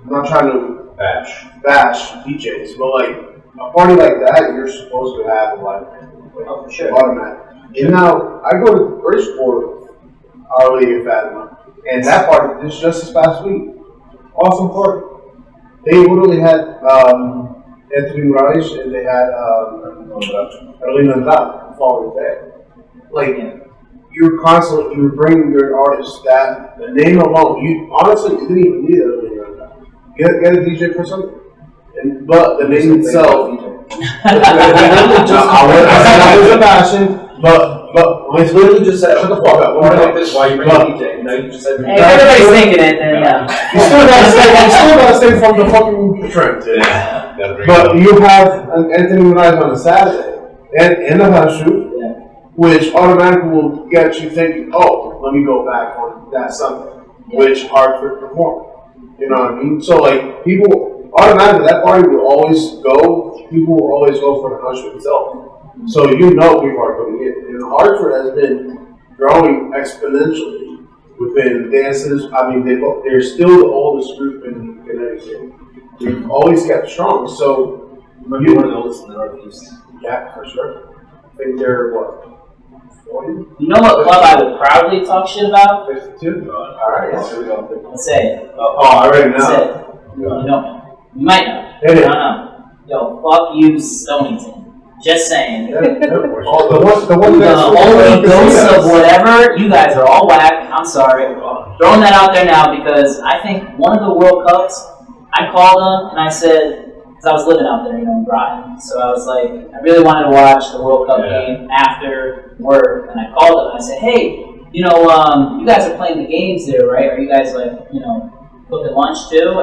not trying to bash DJs, but a party like that, you're supposed to have
for sure.
automatic. And now I go to Bridgeport, Our Lady of Fatima, and that party is just this past week. Awesome party. They literally had Anthony Moraes and they had Carolina Andrade the following day. You're bringing your artists that the name alone, you didn't even need Carolina Andrade. Get a DJ for something. But the name itself, I was a passion, but it's literally just said, shut the fuck up.
Why you bring a DJ? You just said,
hey, everybody's thinking it, then yeah.
You still gotta stay from the fucking trend.
Yeah.
But you have Anthony Moraes on a Saturday and a house shoot, which automatically will get you thinking, oh, let me go back on that Sunday, which Hartford performed. You know what I mean? So people automatically that party will always go. People will always go for the country itself. So people are coming in. And Hartford has been growing exponentially within dances. I mean, they're still the oldest group in Connecticut. They've always kept strong. So
maybe one of the oldest in the Northeast.
Yeah, for sure. I think they're 40?
You know what club I would proudly talk shit about?
52. All right, here we go.
Let's say.
Oh, I already know.
That's it. You don't know. You might know.
Hit it.
I don't know. Yo, fuck you, Stonington. Just saying.
The one
The Holy Ghost of whatever, you guys are all whack. I'm sorry. Throwing that out there now because I think one of the World Cups, I called them and I said, because I was living out there, in Brighton. So I was like, I really wanted to watch the World Cup game after work. And I called them and I said, hey, you guys are playing the games there, right? Are you guys cooking lunch too?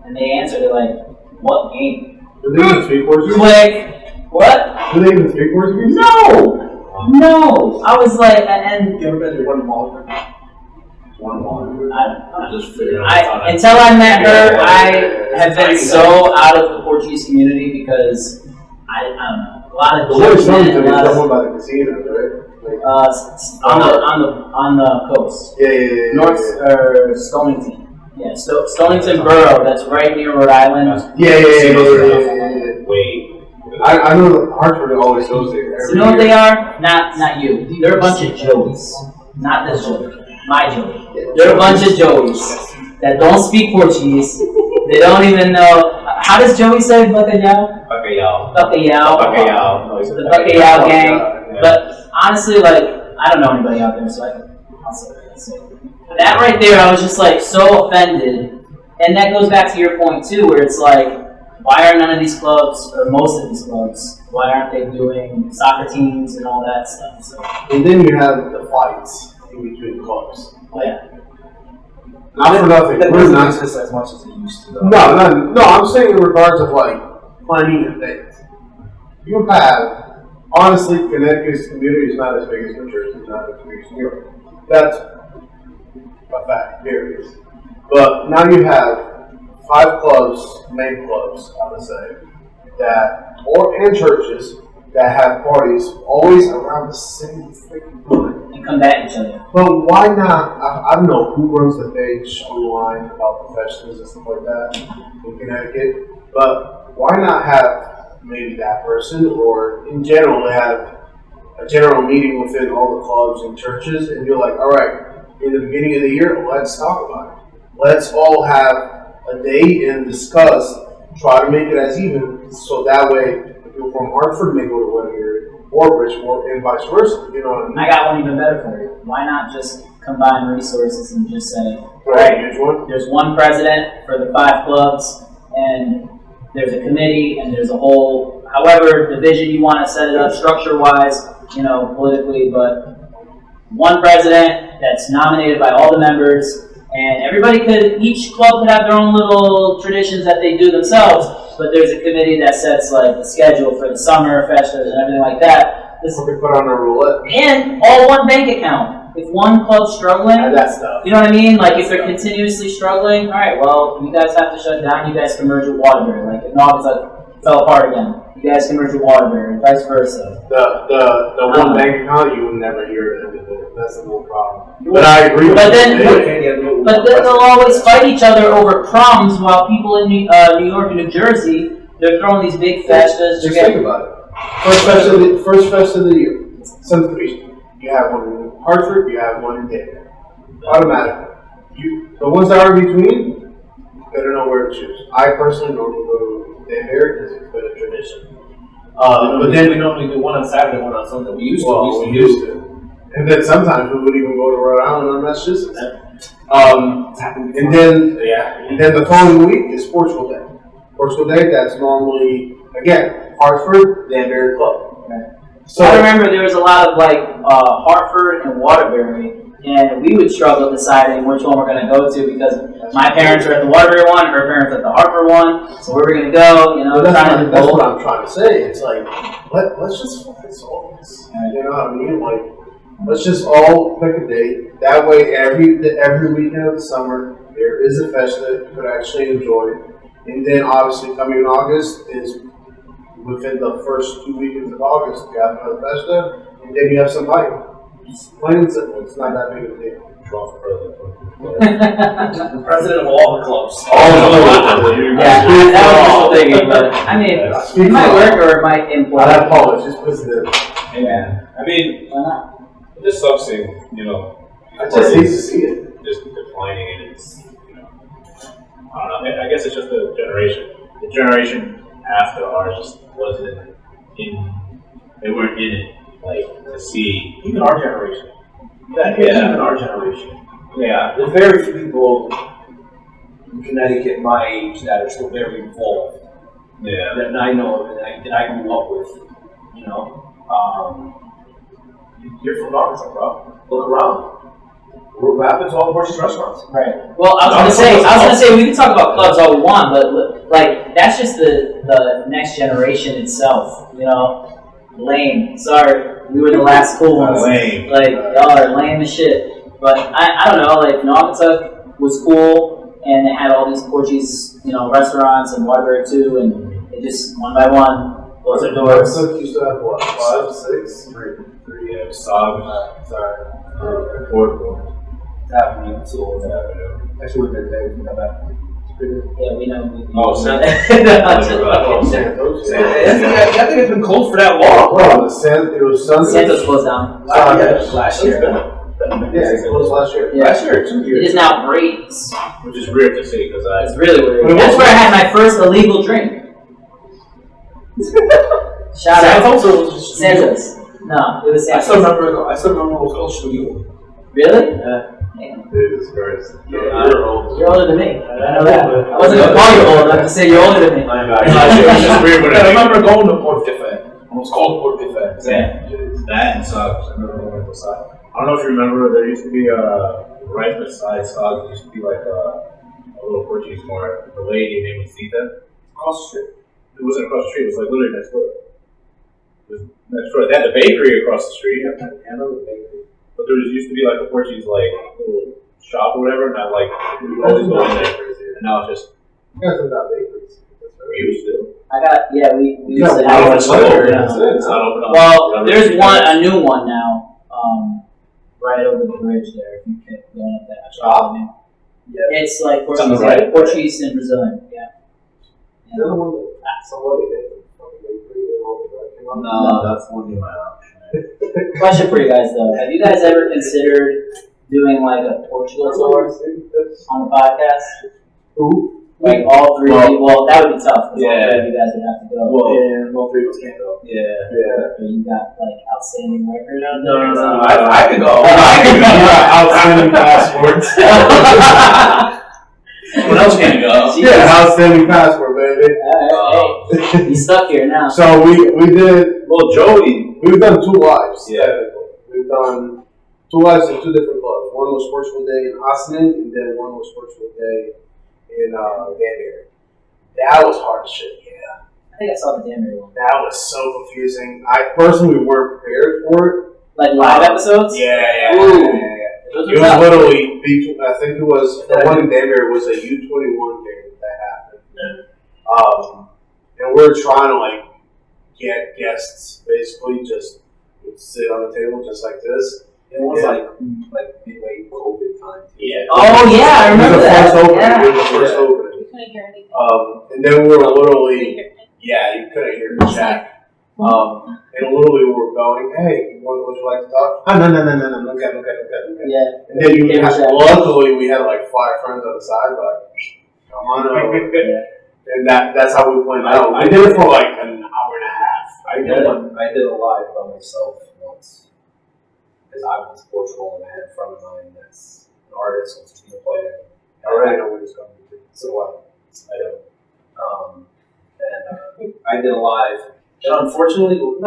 And they answered, they're like, what game?
Do they even speak Portuguese?
Click. What?
Do they even speak Portuguese?
No. I was like, and
You ever been to one mall?
until I met her, I have been so out of the Portuguese community because I don't know, a lot of judgment.
By the casino, right?
On the coast.
Yeah.
North or Stonington. Yeah, Stonington Borough. That's right near Rhode Island.
Yeah.
Wait.
I know Hartford always goes there.
So you know what they are? Not you. They're a bunch of Joeys. Not this Joey. My Joey. They're a bunch of Joeys that don't speak Portuguese. They don't even know. How does Joey say Bacalhau?
Bacalhau.
The Bacalhau gang. Yeah. But honestly, I don't know anybody out there, so I'll say it. That right there, I was just so offended. And that goes back to your point too, where it's why are none of these clubs, or most of these clubs, why aren't they doing soccer teams and all that stuff? So,
And then you have the fights in between clubs.
yeah.
Not for nothing.
That
We're
doesn't
not.
exist as much as it used to. Though.
No. I'm saying in regards of like planning events. You have, honestly, Connecticut's community is not as big as New Jersey, not as big as New York. That's a fact, period. But now you have 5 clubs, main clubs, I would say, and churches that have parties always around the same freaking time.
And combat each other.
But why not? I don't know who runs the page online about professionals and stuff like that in Connecticut, but why not have maybe that person, or in general have a general meeting within all the clubs and churches and be like, all right, in the beginning of the year, let's talk about it. Let's all have a day and discuss, try to make it as even, so that way people from Hartford may go to Whittier or Bridgeport and vice versa. You know what I mean?
I got one even better for you. Why not just combine resources and just say,
Right, which one?
there's one president for the 5 clubs, and there's a committee, and there's a whole, however division you want to set it up structure-wise, politically, but one president that's nominated by all the members, and each club could have their own little traditions that they do themselves, but there's a committee that sets like the schedule for the summer festivals and everything like that.
This will be put on a roulette.
And all one bank account. If one club's struggling,
That stuff.
you know what I mean? Like if they're continuously struggling, all right, well, you guys have to shut down. You guys can merge with Waterbury. Like if Naugatuck fell apart again, you guys can merge with Waterbury, and vice versa.
The one bank account, you would never hear it. That's the whole problem. But I agree.
But then they'll always fight each other over crumbs, while people in New York and New Jersey, they're throwing these big festas.
Just think about it. First fest of the year, 7th Division. You have one in Hartford, you have one in Danbury. Automatically. The ones that are in between, you better know where to choose. I personally normally go to Danbury because it's been a tradition. But then
we normally do one on Saturday, one on Sunday. We used to.
And then sometimes we would even go to Rhode Island or Massachusetts. And then the following week is Portugal Day. Portugal Day, that's normally, again, Hartford, Danbury Club.
Right.
So
I remember there was a lot of like Hartford and Waterbury, and we would struggle deciding which one we're going to go to because my parents are at the Waterbury one, her parents are at the Hartford one, so where we're going to go,
that's what I'm trying to say. It's like, let's just fucking solve this. You know what I mean? Like, let's just all pick a date. That way, every weekend of the summer, there is a fest that you could actually enjoy. And then, obviously, coming in August is within the first 2 weekends of August, you have another festa, and then you have some fighting. It's plain and simple. It's not that big of a deal.
The president of all the clubs.
Yeah, that was the thinking, but I mean, it might work or it might imply.
I apologize, just president.
Yeah. I mean,
why not?
it just sucks seeing,
I just hate to see it.
just declining, and it's, I don't know. I guess it's just the generation. The generation after ours just wasn't in. They weren't in it, like to see.
Even our generation.
Yeah.
Even our generation.
Yeah.
There's very few people in Connecticut my age that are still very involved.
Yeah.
That I know of and that I grew up with. You're from Naugatuck, bro. Look around. What happens to all the Portuguese restaurants?
Right. Well, I was gonna say we can talk about clubs all we want, but like that's just the next generation itself. Lame. Sorry, we were the last cool ones.
Lame.
Like y'all are lame as shit. But I don't know. Like Naugatuck was cool, and they had all these Portuguese restaurants and Waterbury too, and it just one by one closed their doors.
Naugatuck used to have what? 5, 6?
3. Yeah. Saga. Sorry. Portugal.
Happening. Actually, we've been there. We can come back.
Yeah, we know.
Oh, Santa.
I think it's been closed for that long.
Well, it was Sunday.
Santa's closed down.
Last year.
Yeah, it was last year.
Yeah.
Last year, 2 years.
It is now Brady's.
Which is weird to see because
It's really weird. That's where I had my first illegal drink. Shout out. Santa's. No, it was
I
Santa's.
still remember it was called Studio.
Really?
Jesus Christ.
You're older than me. I know that. I wasn't going to call you old. I'm just saying you're older than me.
It's just weird when I remember going to Port Cafe. It was called Port Cafe.
Yeah. That and Suggs. I remember going to Suggs. I don't know if you remember, there used to be right beside Suggs, there used to be like a little Portuguese mart. The lady named Zita.
Across the street.
It wasn't across the street, it was like literally next door. It was next door. They had the bakery across the street.
I know the bakery.
But there used to be like a Portuguese like little shop or whatever, and I like we would always go in there. And now it's just
You guys have got bakeries.
we used to.
We used to have
It's not open. It's not open.
Well, there's a new one now, right over the bridge there. If you keep going up that shop. Yeah. It's like Portuguese,
right.
Portuguese and Brazilian. Yeah.
The other one that somebody did the fucking bakery and all the bread came out.
No, that's one of my options.
Question for you guys though: have you guys ever considered doing like a Portugal tour on the podcast?
Who?
Like all three? Well, that would be tough. Because
Yeah.
all three of you guys would have to go.
Yeah, all three of us can't go.
Yeah.
You got like outstanding record on
No,
there.
I could go.
Outstanding passports.
What else can you go?
Yeah, outstanding passport, baby.
Hey, you stuck here now.
So we did.
Well, Joey.
We've done 2 lives.
Yeah.
Technically. We've done 2 lives in 2 different clubs. One was Portugal Day in Austin, and then one was Portugal Day in Danbury. That was hard as shit. Yeah.
I think I saw the Danbury one.
That was so confusing. I personally weren't prepared for it.
Like live episodes?
Yeah.
Ooh.
It was literally, I think it was, the one in Danbury was a U21 game that happened. And we're trying to like get guests basically just sit on the table just like this.
It was like midway COVID time.
Yeah.
Oh yeah, I remember that.
It was the first opening.
You couldn't hear anything.
And then we were literally, yeah, you couldn't hear the chat. And literally we were going, hey, would you like to talk? No. Okay.
Yeah.
And then luckily we had like 5 friends on the side, but come on over. And that's how we planned out. I did it for like an hour and a half.
I did a live by myself once. Because I went to Portugal and I had a friend of mine that's an artist, wants to be a player. I already know where he's going to. So what? I don't. I did a live. And unfortunately, we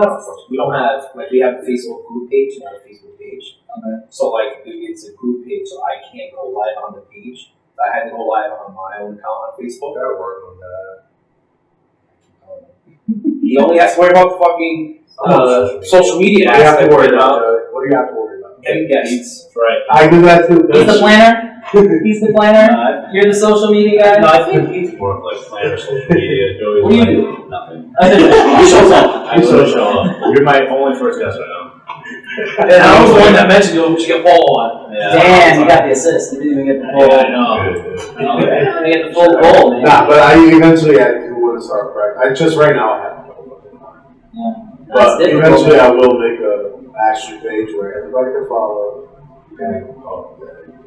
don't have, like, we have a Facebook group page, not a Facebook page. Okay. So, like, it's a group page, so I can't go live on the page. I had to go live on my own account on Facebook.
Gotta work on that.
He only has to worry about the fucking social media
What do you have to
aspect.
worry about? What do you have to worry about?
Getting guests.
Right.
I do that too.
He's the planner? He's the planner? You're the social media guy?
No, I think he's more of like planner social media. Joey's
What do you
like,
do?
Nothing.
He shows up.
I still show up. You're my only first guest right now.
And I was the one that mentioned you should get Paulo on.
Yeah.
Damn, you got the assist. You didn't even get the full.
Yeah, I know.
You didn't even get the full goal, man.
Nah, but I eventually do want to start practice. Right now I have no.
Yeah.
But
That's difficult.
eventually I will make a actual page where everybody can follow. Okay.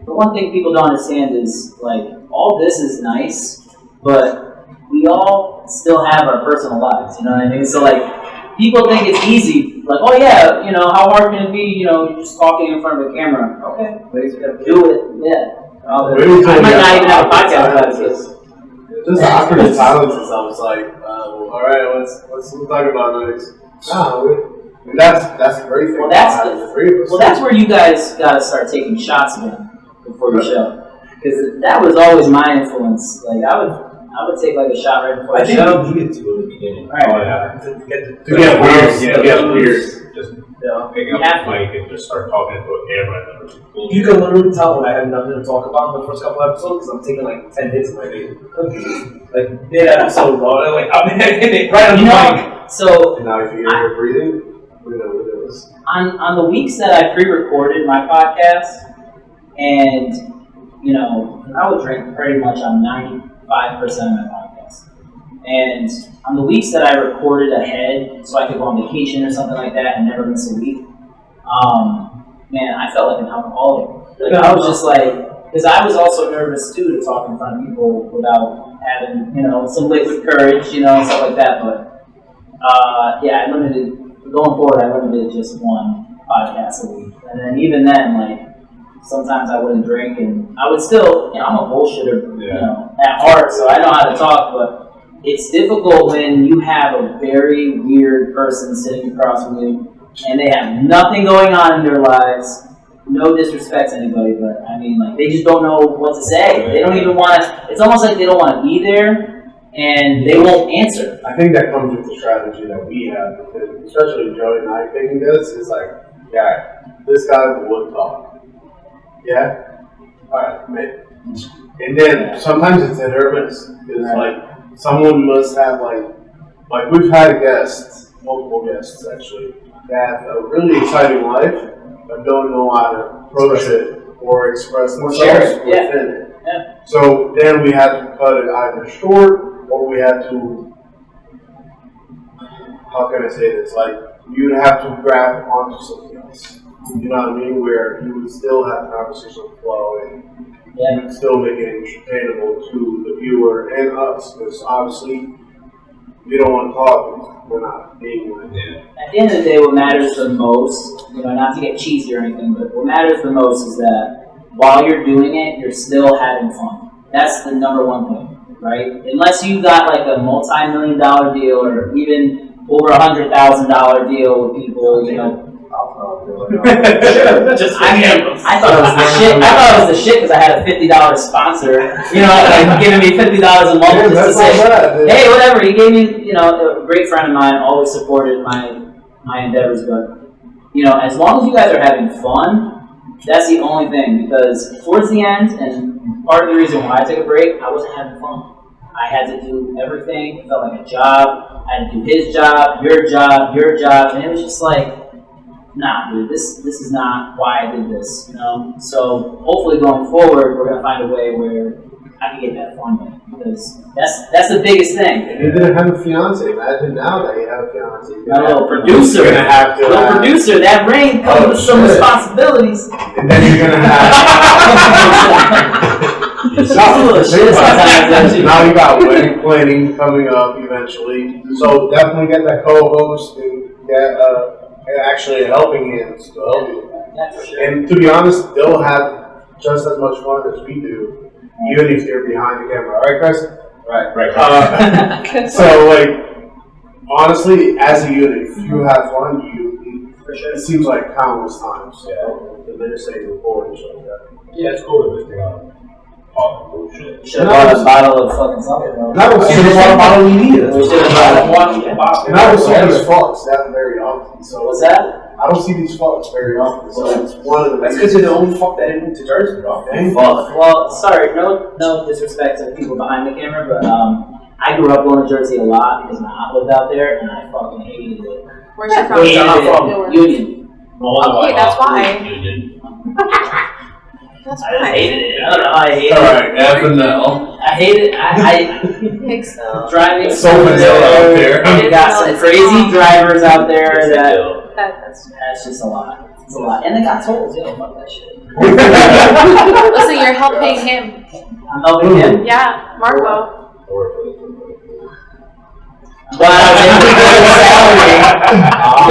The one thing people don't understand is, like, all this is nice, but we all still have our personal lives, you know what I mean? So, like, people think it's easy, like, oh yeah, you know, how hard can it be, you know, you're just talking in front of a camera. Okay, do it, yeah. I might not even have a podcast about this.
Just the awkward silences. I was like, all right, let's talk about next. And that's the great thing.
Well,
about the 3 of us.
Well, that's where you guys gotta start taking shots again before your show, because that was always my influence. Like, I would take like a shot right before the show.
I think you needed to in the beginning.
Right.
Oh yeah.
To get weird.
Yeah, get weird. Just pick up the mic and just start talking into a camera and then
You can literally tell when I have nothing to talk about in the first couple episodes because I'm taking like 10 hits of my baby. Like, yeah, I'm so raw. Like, I'm hitting it right on the mic.
So
And now if you hear her breathing, we know what it is.
on the weeks that I pre-recorded my podcast, and you know, I would drink pretty much on 95% of my podcast. And on the weeks that I recorded ahead, so I could go on vacation or something like that and never miss a week, man, I felt like an alcoholic. Like, I was just like, because I was also nervous too to talk in front of people without having, you know, some liquid courage, you know, and stuff like that. But yeah, going forward, I limited just one podcast a week. And then even then, like, sometimes I wouldn't drink, and I would still, I'm a bullshitter, at heart, so I know how to talk, but it's difficult when you have a very weird person sitting across from you, and they have nothing going on in their lives. No disrespect to anybody, but I mean, like, they just don't know what to say. They don't even want to, it's almost like they don't want to be there, and they won't answer.
I think that comes with the strategy that we have, because especially Joey and I thinking this, is like, this guy would talk. Yeah? Alright, man. And then sometimes it's hit or miss. It's like, someone must have, like we've had guests, multiple guests actually, that have a really exciting life, but don't know how to approach it or express themselves within it.
Yeah.
So then we had to cut it either short, or we had to, how can I say this? Like, you'd have to grab onto something else. You know what I mean? Where you would still have conversational flow and you would still make it entertainable to the viewer and us. Because obviously, we don't want to talk. We're not being like
At the end of the day, what matters the most, not to get cheesy or anything, but what matters the most is that while you're doing it, you're still having fun. That's the number one thing, right? Unless you got like a multi-million-dollar deal or even over $100,000 deal with people, Just I thought it was the shit. I thought it was the shit because I had a $50 sponsor, like giving me $50 a month just to say, hey, whatever. He gave me, a great friend of mine, always supported my endeavors. But as long as you guys are having fun, that's the only thing. Because towards the end, and part of the reason why I took a break, I wasn't having fun. I had to do everything. It felt like a job. I had to do his job, your job, and it was just like, nah, dude, this is not why I did this, So hopefully going forward, we're gonna find a way where I can get that fun back, because that's the biggest thing.
You didn't have a fiance. Imagine now that you have a fiance.
A little producer.
You're gonna have to.
Little producer. That ring comes with some responsibilities.
And then you're gonna have. Now you got wedding planning coming up eventually, so definitely get that co-host and get actually helping hands to help you. And to be honest, they'll have just as much fun as we do, even if you're behind the camera. Right, Chris? Right. So, like, honestly, as a unit, if you have fun, it seems like countless times. The minute saying record and shit like that.
Yeah, it's cool to just bullshit.
Should have bought a bottle of fucking something.
That was a bottle we needed.
We should have bought one bottle.
And I don't see these fucks that very often. So
what's that?
I don't see these fucks very often. So it's one of the.
That's because you're the only fuck that didn't move to Jersey, bro.
Well, sorry, no disrespect to people behind the camera, but I grew up going to Jersey a lot because my aunt lived out there, and I fucking hated it.
Where's she from?
Union.
Okay, that's why.
Union.
That's
I
fine.
hated it. I don't know. I hated it.
Alright, F and L.
I hate it. I
Think so.
driving
So vanilla out there.
You got some crazy drivers out there
That's
that's just a lot. It's a lot. And they got tolls. Fuck that shit.
Listen, you're helping him.
I'm helping him.
Yeah, Marco.
But I was able to get a salary.
How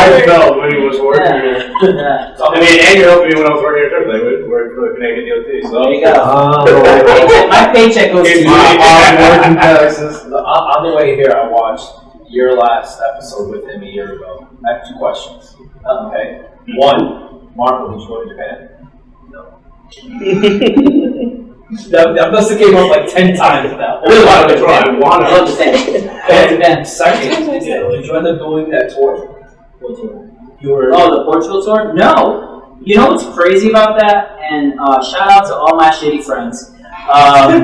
I felt when he was working here.
Yeah.
I mean, and you're helping me when I was working here too. Like, we worked for the Canadian DOT. So
There you go. My paycheck goes to you.
Working taxes.
On the way here, I watched your last episode with him a year ago. I have two questions. Okay. One, Marco, did you go to Japan? No. That must have came up like 10 times now.
I wanted to try. I wanted
I love Japan.
And second, did you end up doing that tour?
What tour?
You were.
Oh, the Portugal tour? No. You know what's crazy about that? And shout out to all my shitty friends. No, he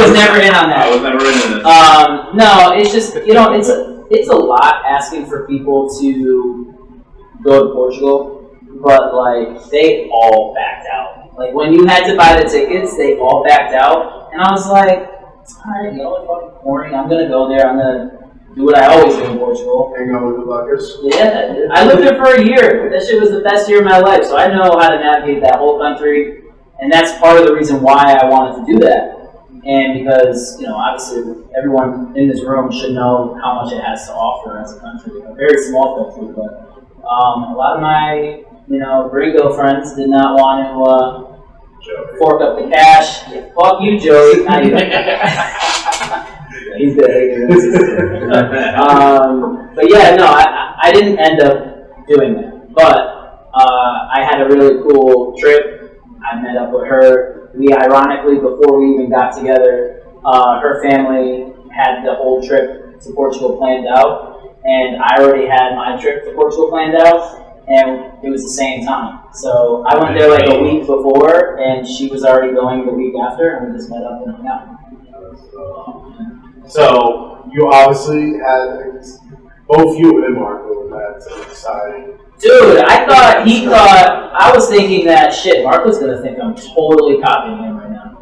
was never in on that.
I was never in it.
No, it's just, it's a lot asking for people to go to Portugal, but like they all backed out. Like when you had to buy the tickets, they all backed out, and I was like, alright, it's fucking boring. I'm gonna go there. I'm gonna do what I always do in Portugal.
Hang out with the buckers.
Yeah, dude. I lived there for a year. That shit was the best year of my life, so I know how to navigate that whole country, and that's part of the reason why I wanted to do that. And because, obviously everyone in this room should know how much it has to offer as a country. A very small country, but A lot of my, gringo friends did not want to fork up the cash. Yeah, fuck you, Joey. Not even. He's good. But yeah, no, I didn't end up doing that. But I had a really cool trip. I met up with her. We ironically, before we even got together, her family had the whole trip to Portugal planned out, and I already had my trip to Portugal planned out, and it was the same time. So I went there like a week before, and she was already going the week after, and we just met up and hung out.
So you obviously had both you and Marco had some exciting.
Dude, I was thinking that shit, Marco's gonna think I'm totally copying him right now.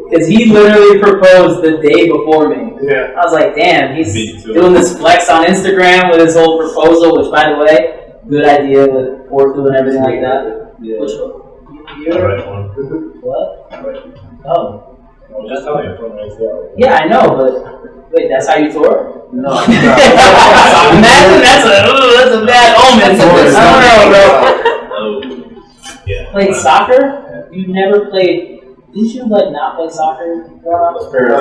Because he literally proposed the day before me.
Yeah.
I was like, damn, he's doing this flex on Instagram with his whole proposal, which, by the way, good idea with Portugal and everything like that. Yeah. Which one? What? Oh.
I was just telling you from ACL.
Yeah, I know, but wait, that's how you tour? No. Imagine that's a bad omen. I don't know, bro.
Yeah.
Played soccer? You never played. Did you not play soccer growing up?
Well, I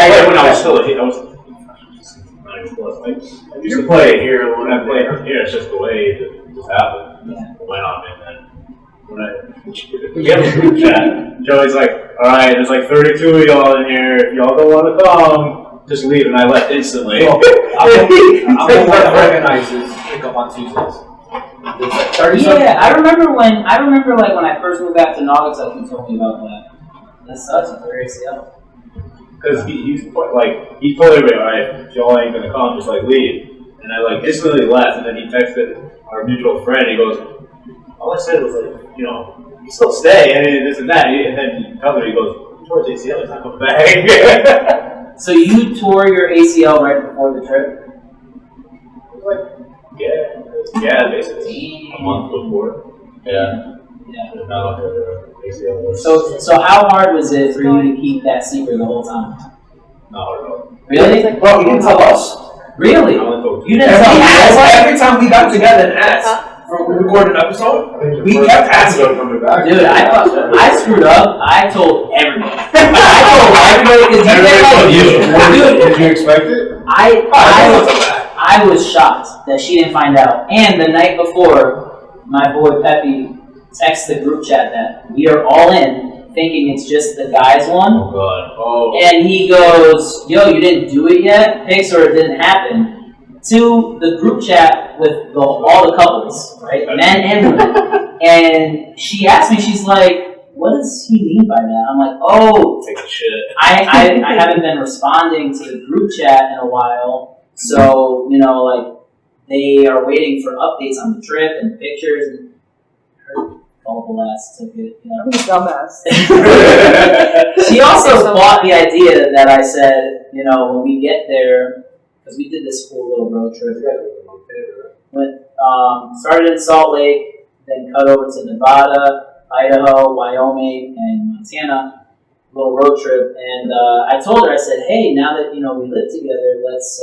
played when I was still a kid. I used to play here. When I played here, it's just the way it just happened. It went on, and then when we have a group chat, Joey's like, all right, there's like 32 of y'all in here. If y'all don't want to come, just leave. And I left instantly.
I'm the one that organizes pick up on Tuesdays.
Yeah, I remember when I first moved back to Naugatuck, you told me about that. That sucks for ACL.
Because he told everybody, all right, if y'all ain't gonna come, just leave. And I instantly left, and then he texted our mutual friend. He goes, all I said was you still stay, and this and that. And then he tells me, he goes, he tore his ACL, he's not coming back.
So you tore your ACL right before the trip?
Yeah, basically a month before. Yeah.
So how hard was it for you to keep that secret the whole time?
Not hard at all.
Really?
Bro, you didn't tell us.
Really? You didn't
tell
us?
Every time we got together and asked for we recorded an episode, we kept asking.
Dude, I screwed up. I told everybody. I told everybody because
Did you expect it?
I was shocked that she didn't find out. And the night before, my boy Pepe texts the group chat that we are all in, thinking it's just the guys one.
Oh God. Oh.
And he goes, yo, you didn't do it yet? Pics or it didn't happen. To the group chat with all the couples, right? Men and women. And she asked me, she's like, what does he mean by that? I'm like, oh,
take a shit.
I haven't been responding to the group chat in a while. So, they are waiting for updates on the trip and pictures, and her gullible ass took it.
Dumbass.
She also bought the idea that I said, when we get there, because we did this cool little road trip. Started in Salt Lake, then cut over to Nevada, Idaho, Wyoming, and Montana. Little road trip, and I told her, I said, hey, now that we live together, let's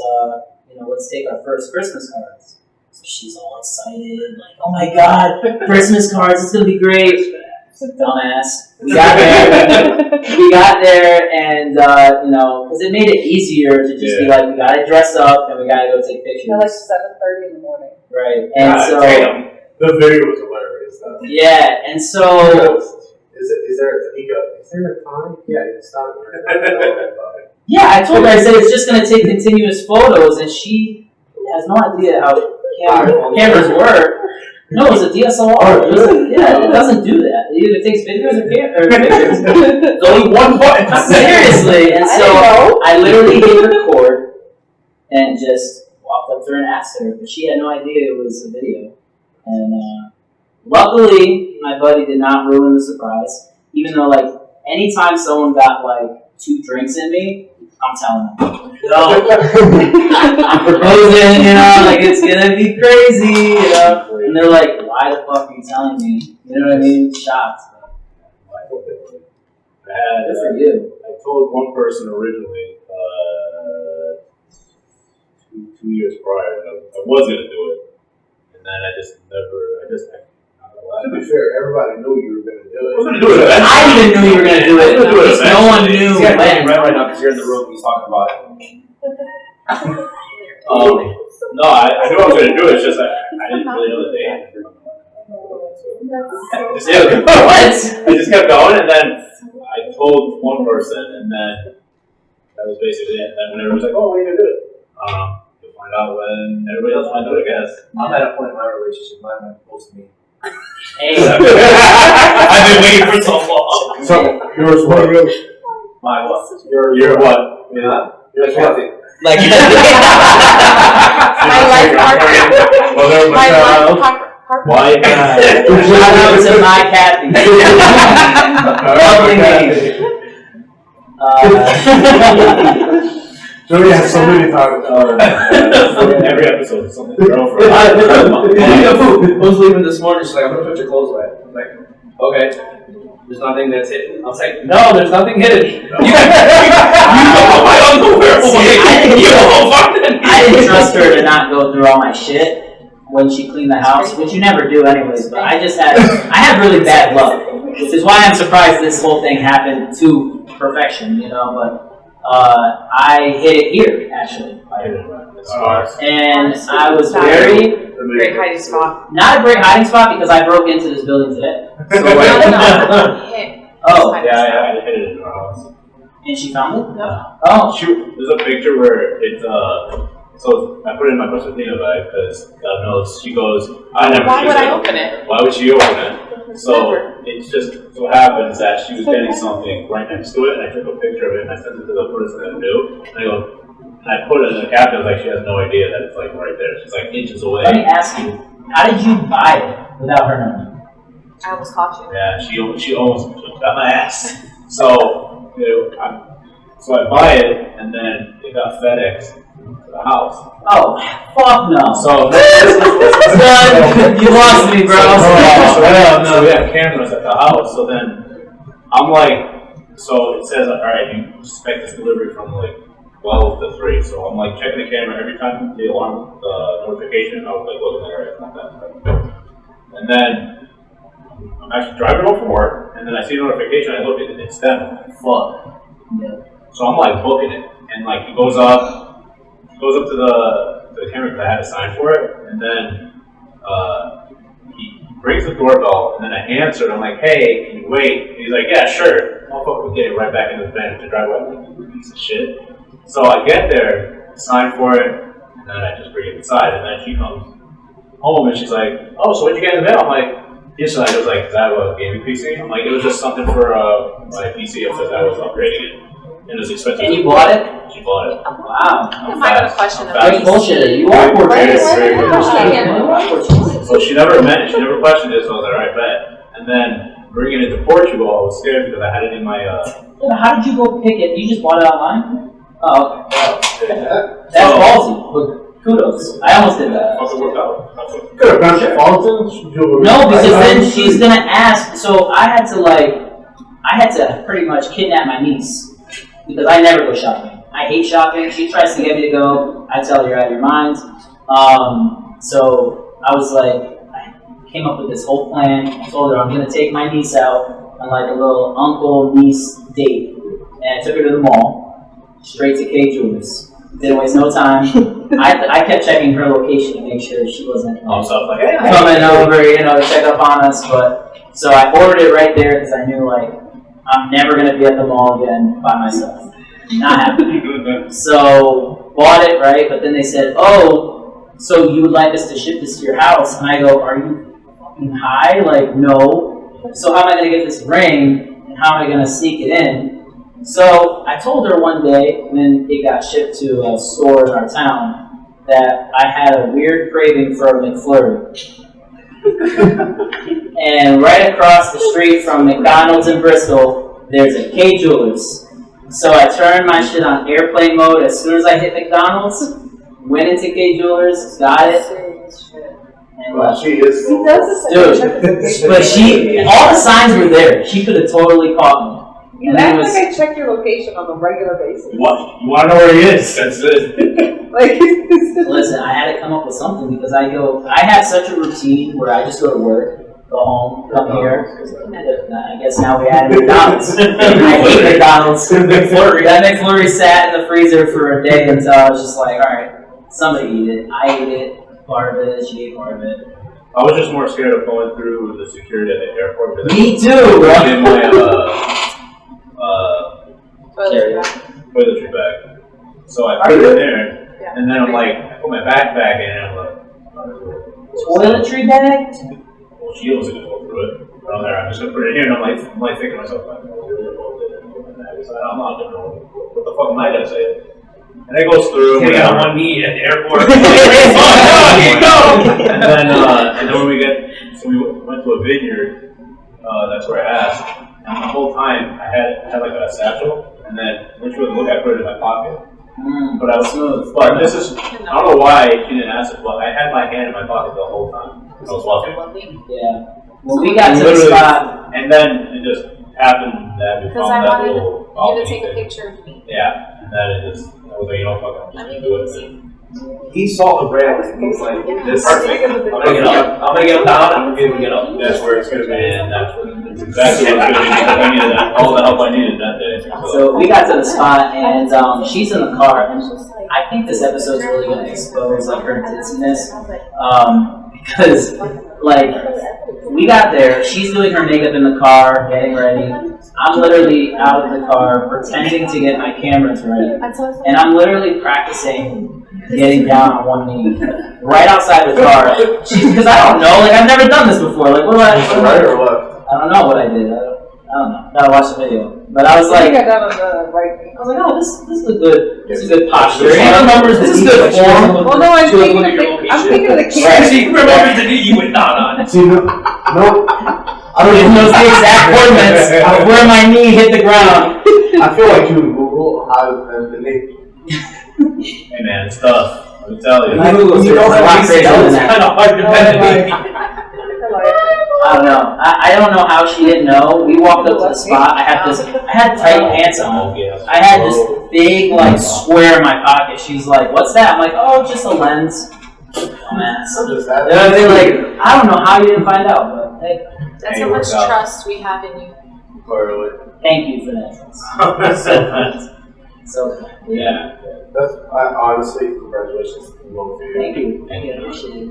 take our first Christmas cards. So she's all excited, like, oh my God, Christmas cards, it's gonna be great. Dumbass. We got there, and because it made it easier to just be like, we gotta dress up and we gotta go take pictures.
At 7:30 in the morning.
Right, and
the video was hilarious. Though.
Yeah, and so.
Is there a time? Yeah, it's not.
Yeah, I told her, I said, it's just going to take continuous photos, and she has no idea how cameras work. No, it's a DSLR. It doesn't do that. It either takes videos or pictures. There's only one button. Seriously. And so I literally hit record and just walked up to her and asked her, but she had no idea it was a video. And luckily, my buddy did not ruin the surprise. Even though, anytime someone got, 2 drinks in me, I'm telling them, no, I'm proposing, it's gonna be crazy, And they're like, why the fuck are you telling me? You know what I mean? Shocked. Good for you.
I told one person originally 2 years prior. I was gonna do it, and then I just never.
To be fair, everybody knew you were gonna do it.
I was gonna do it.
I even knew you were gonna do it. At least no one knew
He's got
when.
red right now because you're in the room. He's talking about it.
No, I knew I was gonna do it. It's just I didn't really know the date. I just kept going, and then I told one person, and then that was basically it. And then when everyone's like, "Oh, when are you gonna do it?" You'll find out when everybody else finds out, I guess.
I'm at a point in my relationship. My man proposed to me.
Hey,
I've been waiting for so long.
So, yours what?
My what?
You're what?
You're Kathy.
Like,
My life partner.
Mother of my
My
child.
life partner.
Why?
shout out to my Kathy. Lovely name.
Joey has so many titles.
Every episode is something.
Who's leaving this morning? She's like, I'm gonna put your clothes away. I'm like, okay. There's nothing that's hidden. I was like, no, there's nothing hidden.
I didn't trust her to not go through all my shit when she cleaned the house, which you never do anyways, but I had really bad luck, which is why I'm surprised this whole thing happened to perfection, but I hit it here, actually. And I was very...
Great hiding spot.
Not a great hiding spot because I broke into this building today. So
No. Hit.
Oh,
Yeah, I hit it in her house.
and she found it?
No.
Oh,
There's a picture where it's so I put it in my Constantina bag because God knows she goes. I never.
Why
use
would
it.
I open it?
Why would she open it? So it's just so happens that she was getting something right next to it, and I took a picture of it and I sent it to the person that knew. And I put it in the caption. I was like, she has no idea that it's like right there. She's like inches away.
let me ask you, how did you buy it without her knowing?
I almost caught you.
Yeah, she almost got my ass. So so I buy it, and then it got FedEx to the house.
Oh, fuck no.
So
you lost me, bro.
So we have cameras at the house. So then I'm like, so it says, all right, you expect this delivery from like 12 to 3. So I'm like checking the camera every time the alarm, the notification. I was like looking at it, it's not that. And then I'm actually driving home from work, and then I see a notification. I look at it, it's them. I'm like, fuck.
Yeah.
So I'm like booking it, and like he goes up to the camera because I had a sign for it, and then he rings the doorbell, and then I answered. I'm like, hey, can you wait? And he's like, yeah, sure. Motherfucker was getting right back in his van to drive away. I'm like, you piece of shit. So I get there, sign for it, and then I just bring it inside, and then she comes home and she's like, oh, so what'd you get in the mail? I'm like, yesterday I was like, is that a gaming PC? I'm like, it was just something for my PC. It says I was upgrading it. And it was expensive.
And you bought it?
She bought it.
Wow.
I got a question about
Great bullshit. You are
Very,
fortunate.
very good.
Yeah.
So she never questioned it, so I was like, alright, bet. And then bringing it to Portugal, I was scared because I had it in my
How did you go pick it? You just bought it online? Oh, okay. That's ballsy. But kudos. I almost did that.
Also worked out.
Could have gone to Fulton.
No, because then she's gonna ask. So I had to pretty much kidnap my niece because I never go shopping. I hate shopping. She tries to get me to go. I tell her you're out of your mind. So I was like, I came up with this whole plan. I told her I'm gonna take my niece out on like a little uncle-niece date, and I took her to the mall, straight to K Jewelers. Didn't waste no time. I kept checking her location to make sure she wasn't coming over, to check up on us. But so I ordered it right there because I knew like I'm never gonna be at the mall again by myself. Not happening. So bought it right, but then they said, "Oh, so you would like us to ship this to your house?" And I go, "Are you fucking high? Like no. So how am I gonna get this ring? And how am I gonna sneak it in?" So I told her one day when it got shipped to a store in our town that I had a weird craving for a McFlurry. And right across the street from McDonald's in Bristol, there's a K Jewelers. So I turned my shit on airplane mode as soon as I hit McDonald's, went into K Jewelers, got it, and left.
She is.
Dude, but all the signs were there. She could have totally caught me.
You
And
act
it was-
like I check your location on a regular basis.
What? You want to know where he is? That's it.
Like,
Listen, I had to come up with something because I have such a routine where I just go to work, go home, come here. I guess now we add McDonald's. I hate McDonald's. McFlurry. That McFlurry sat in the freezer for a day until I was just like, all right, somebody eat it. I ate it, part of it, she ate part of it.
I was just more scared of going through the security at the airport.
Me too, bro.
In my
Toiletry
toiletry bag. So I put it in there, and then I'm like, I put my backpack in, and I'm like,
Toiletry bag?
well, she wasn't gonna go through it. But I'm there, I'm just gonna put it in here, and I'm like thinking to myself, like, oh, really? I'm not gonna know. What the fuck am I gonna say? And it goes through. We got one knee at the airport. And then when we went to a vineyard. That's where I asked. And the whole time I had like a satchel, and then when she would look, I put it in my pocket. But I was smooth. But this is, I don't know why she didn't ask it, but I had my hand in my pocket the whole time. I was walking.
Yeah. When we got to the spot,
and then it just happened that we
Because
found
I
that
wanted
little
you to take a picture of me.
Yeah, and then it just, I was like, you know, fuck it, I'm just gonna do it.
He saw the brand and he's like, this is
Perfect.
I'm gonna get him down, I'm gonna get up.
That's where it's gonna be, and that's exactly what's gonna be, because I needed that, all the help I needed that day.
so we got to the spot, and she's in the car, and I think this episode's really going to expose like her ditziness, because like we got there, she's doing her makeup in the car, getting ready. I'm literally out of the car pretending to get my cameras ready, and I'm literally practicing getting down on one knee right outside the car. Because I don't know, like I've never done this before. Like what do I?
Right or left?
I don't know what I did. I don't know. Gotta watch the video. But I was like,
I got on the right thing.
I was like, oh, this is a good, this is a good posture. He remembers this is good form.
Well, no, I'm thinking of the camera.
She remembers the knee you went down on.
See, no. I
He knows the exact coordinates of where my knee hit the ground.
I feel like you would Google how to bend the knee.
Hey man, it's tough. Let me tell you.
You know
it's
how crazy
it's
that.
kind of hard to bend the knee.
I don't know. I don't know how she didn't know. We walked up to the spot. I had tight pants on. I had this big like square in my pocket. She's like, "What's that?" I'm like, "Oh, just a lens." Dumbass. And they're like, "I don't know how you didn't find out, but hey."
That's how much trust we have in you.
Thank you for that. So kind. So kind.
Yeah.
That's honestly, congratulations to both of you.
Thank you. Thank you. I appreciate it.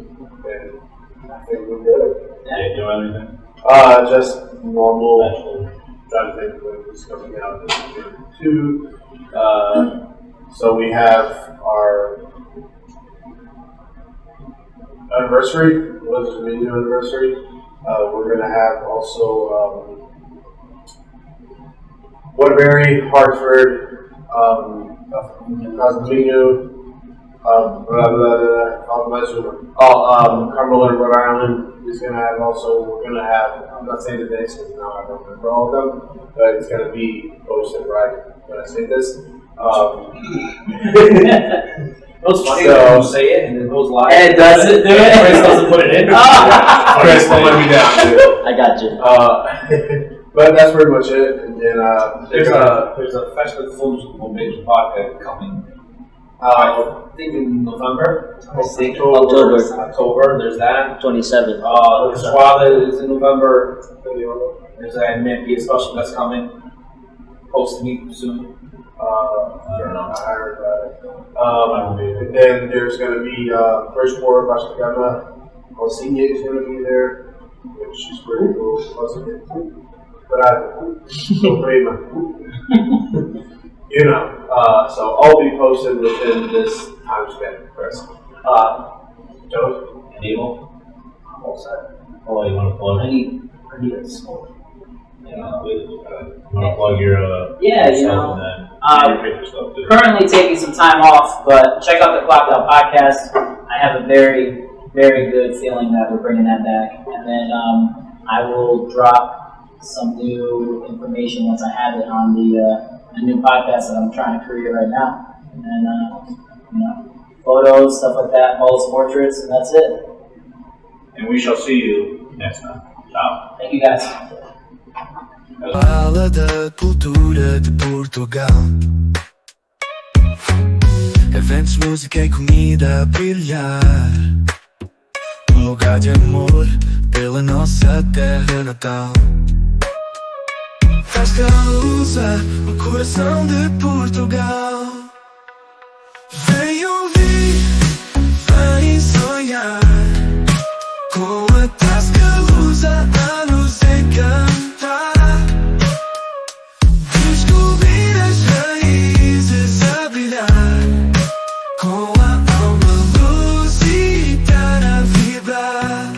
And I think we're good.
Yeah, you know anything?
Just normal. Trying to think when it's coming out this year too. So we have our anniversary. What is the new anniversary? We're gonna have also Waterbury, Hartford, Cosmino, Cumberland, Rhode Island is going to have also, we're going to have, I'm not saying the dates because now I don't remember all of them, but it's going to be posted right when I say this.
It was funny
So-
when you say it and it goes live.
And it doesn't do it?
Chris doesn't put it in.
Chris, don't let me down, dude.
I got you.
But that's pretty much it. And then
There's a Festival Full Binge podcast coming. I think in November. October. There's that.
27th.
Schwada is in November. There's an MMP special that's coming. Supposed to meet soon.
I heard about it. And then there's going to be First War Bashkagama. Osinye is going to be there, which is pretty cool. But you know, so I'll be posted within this time span, Chris. Joe?
Enable?
I'm all set.
Oh, you want to plug?
I need a smoke.
You want to plug your
Yeah, you
stuff
know,
and then your picture stuff too.
currently taking some time off, but check out the Clocked Out podcast. I have a very, very good feeling that we're bringing that back. And then I will drop some new information once I have it on the new podcast that I'm trying to create right now. And then, you know, photos, stuff like that, Paul's portraits, and that's it.
And we shall see you next time. Ciao.
Thank you guys.
Fala da cultura de Portugal. Eventos, música e comida a brilhar. Um lugar de amor pela nossa terra natal. Tasca Lusa, o coração de Portugal. Vem ouvir, vem sonhar. Com a Tasca Lusa a nos encantar. Descobrir as raízes a brilhar. Com a alma lusitana a vibrar.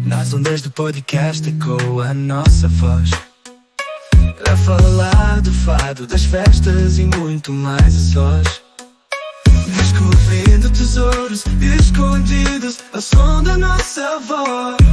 Nas ondas do podcast ecoa a nossa voz para falar do fado, das festas e muito mais a sós. Descobrindo tesouros escondidos ao som da nossa voz.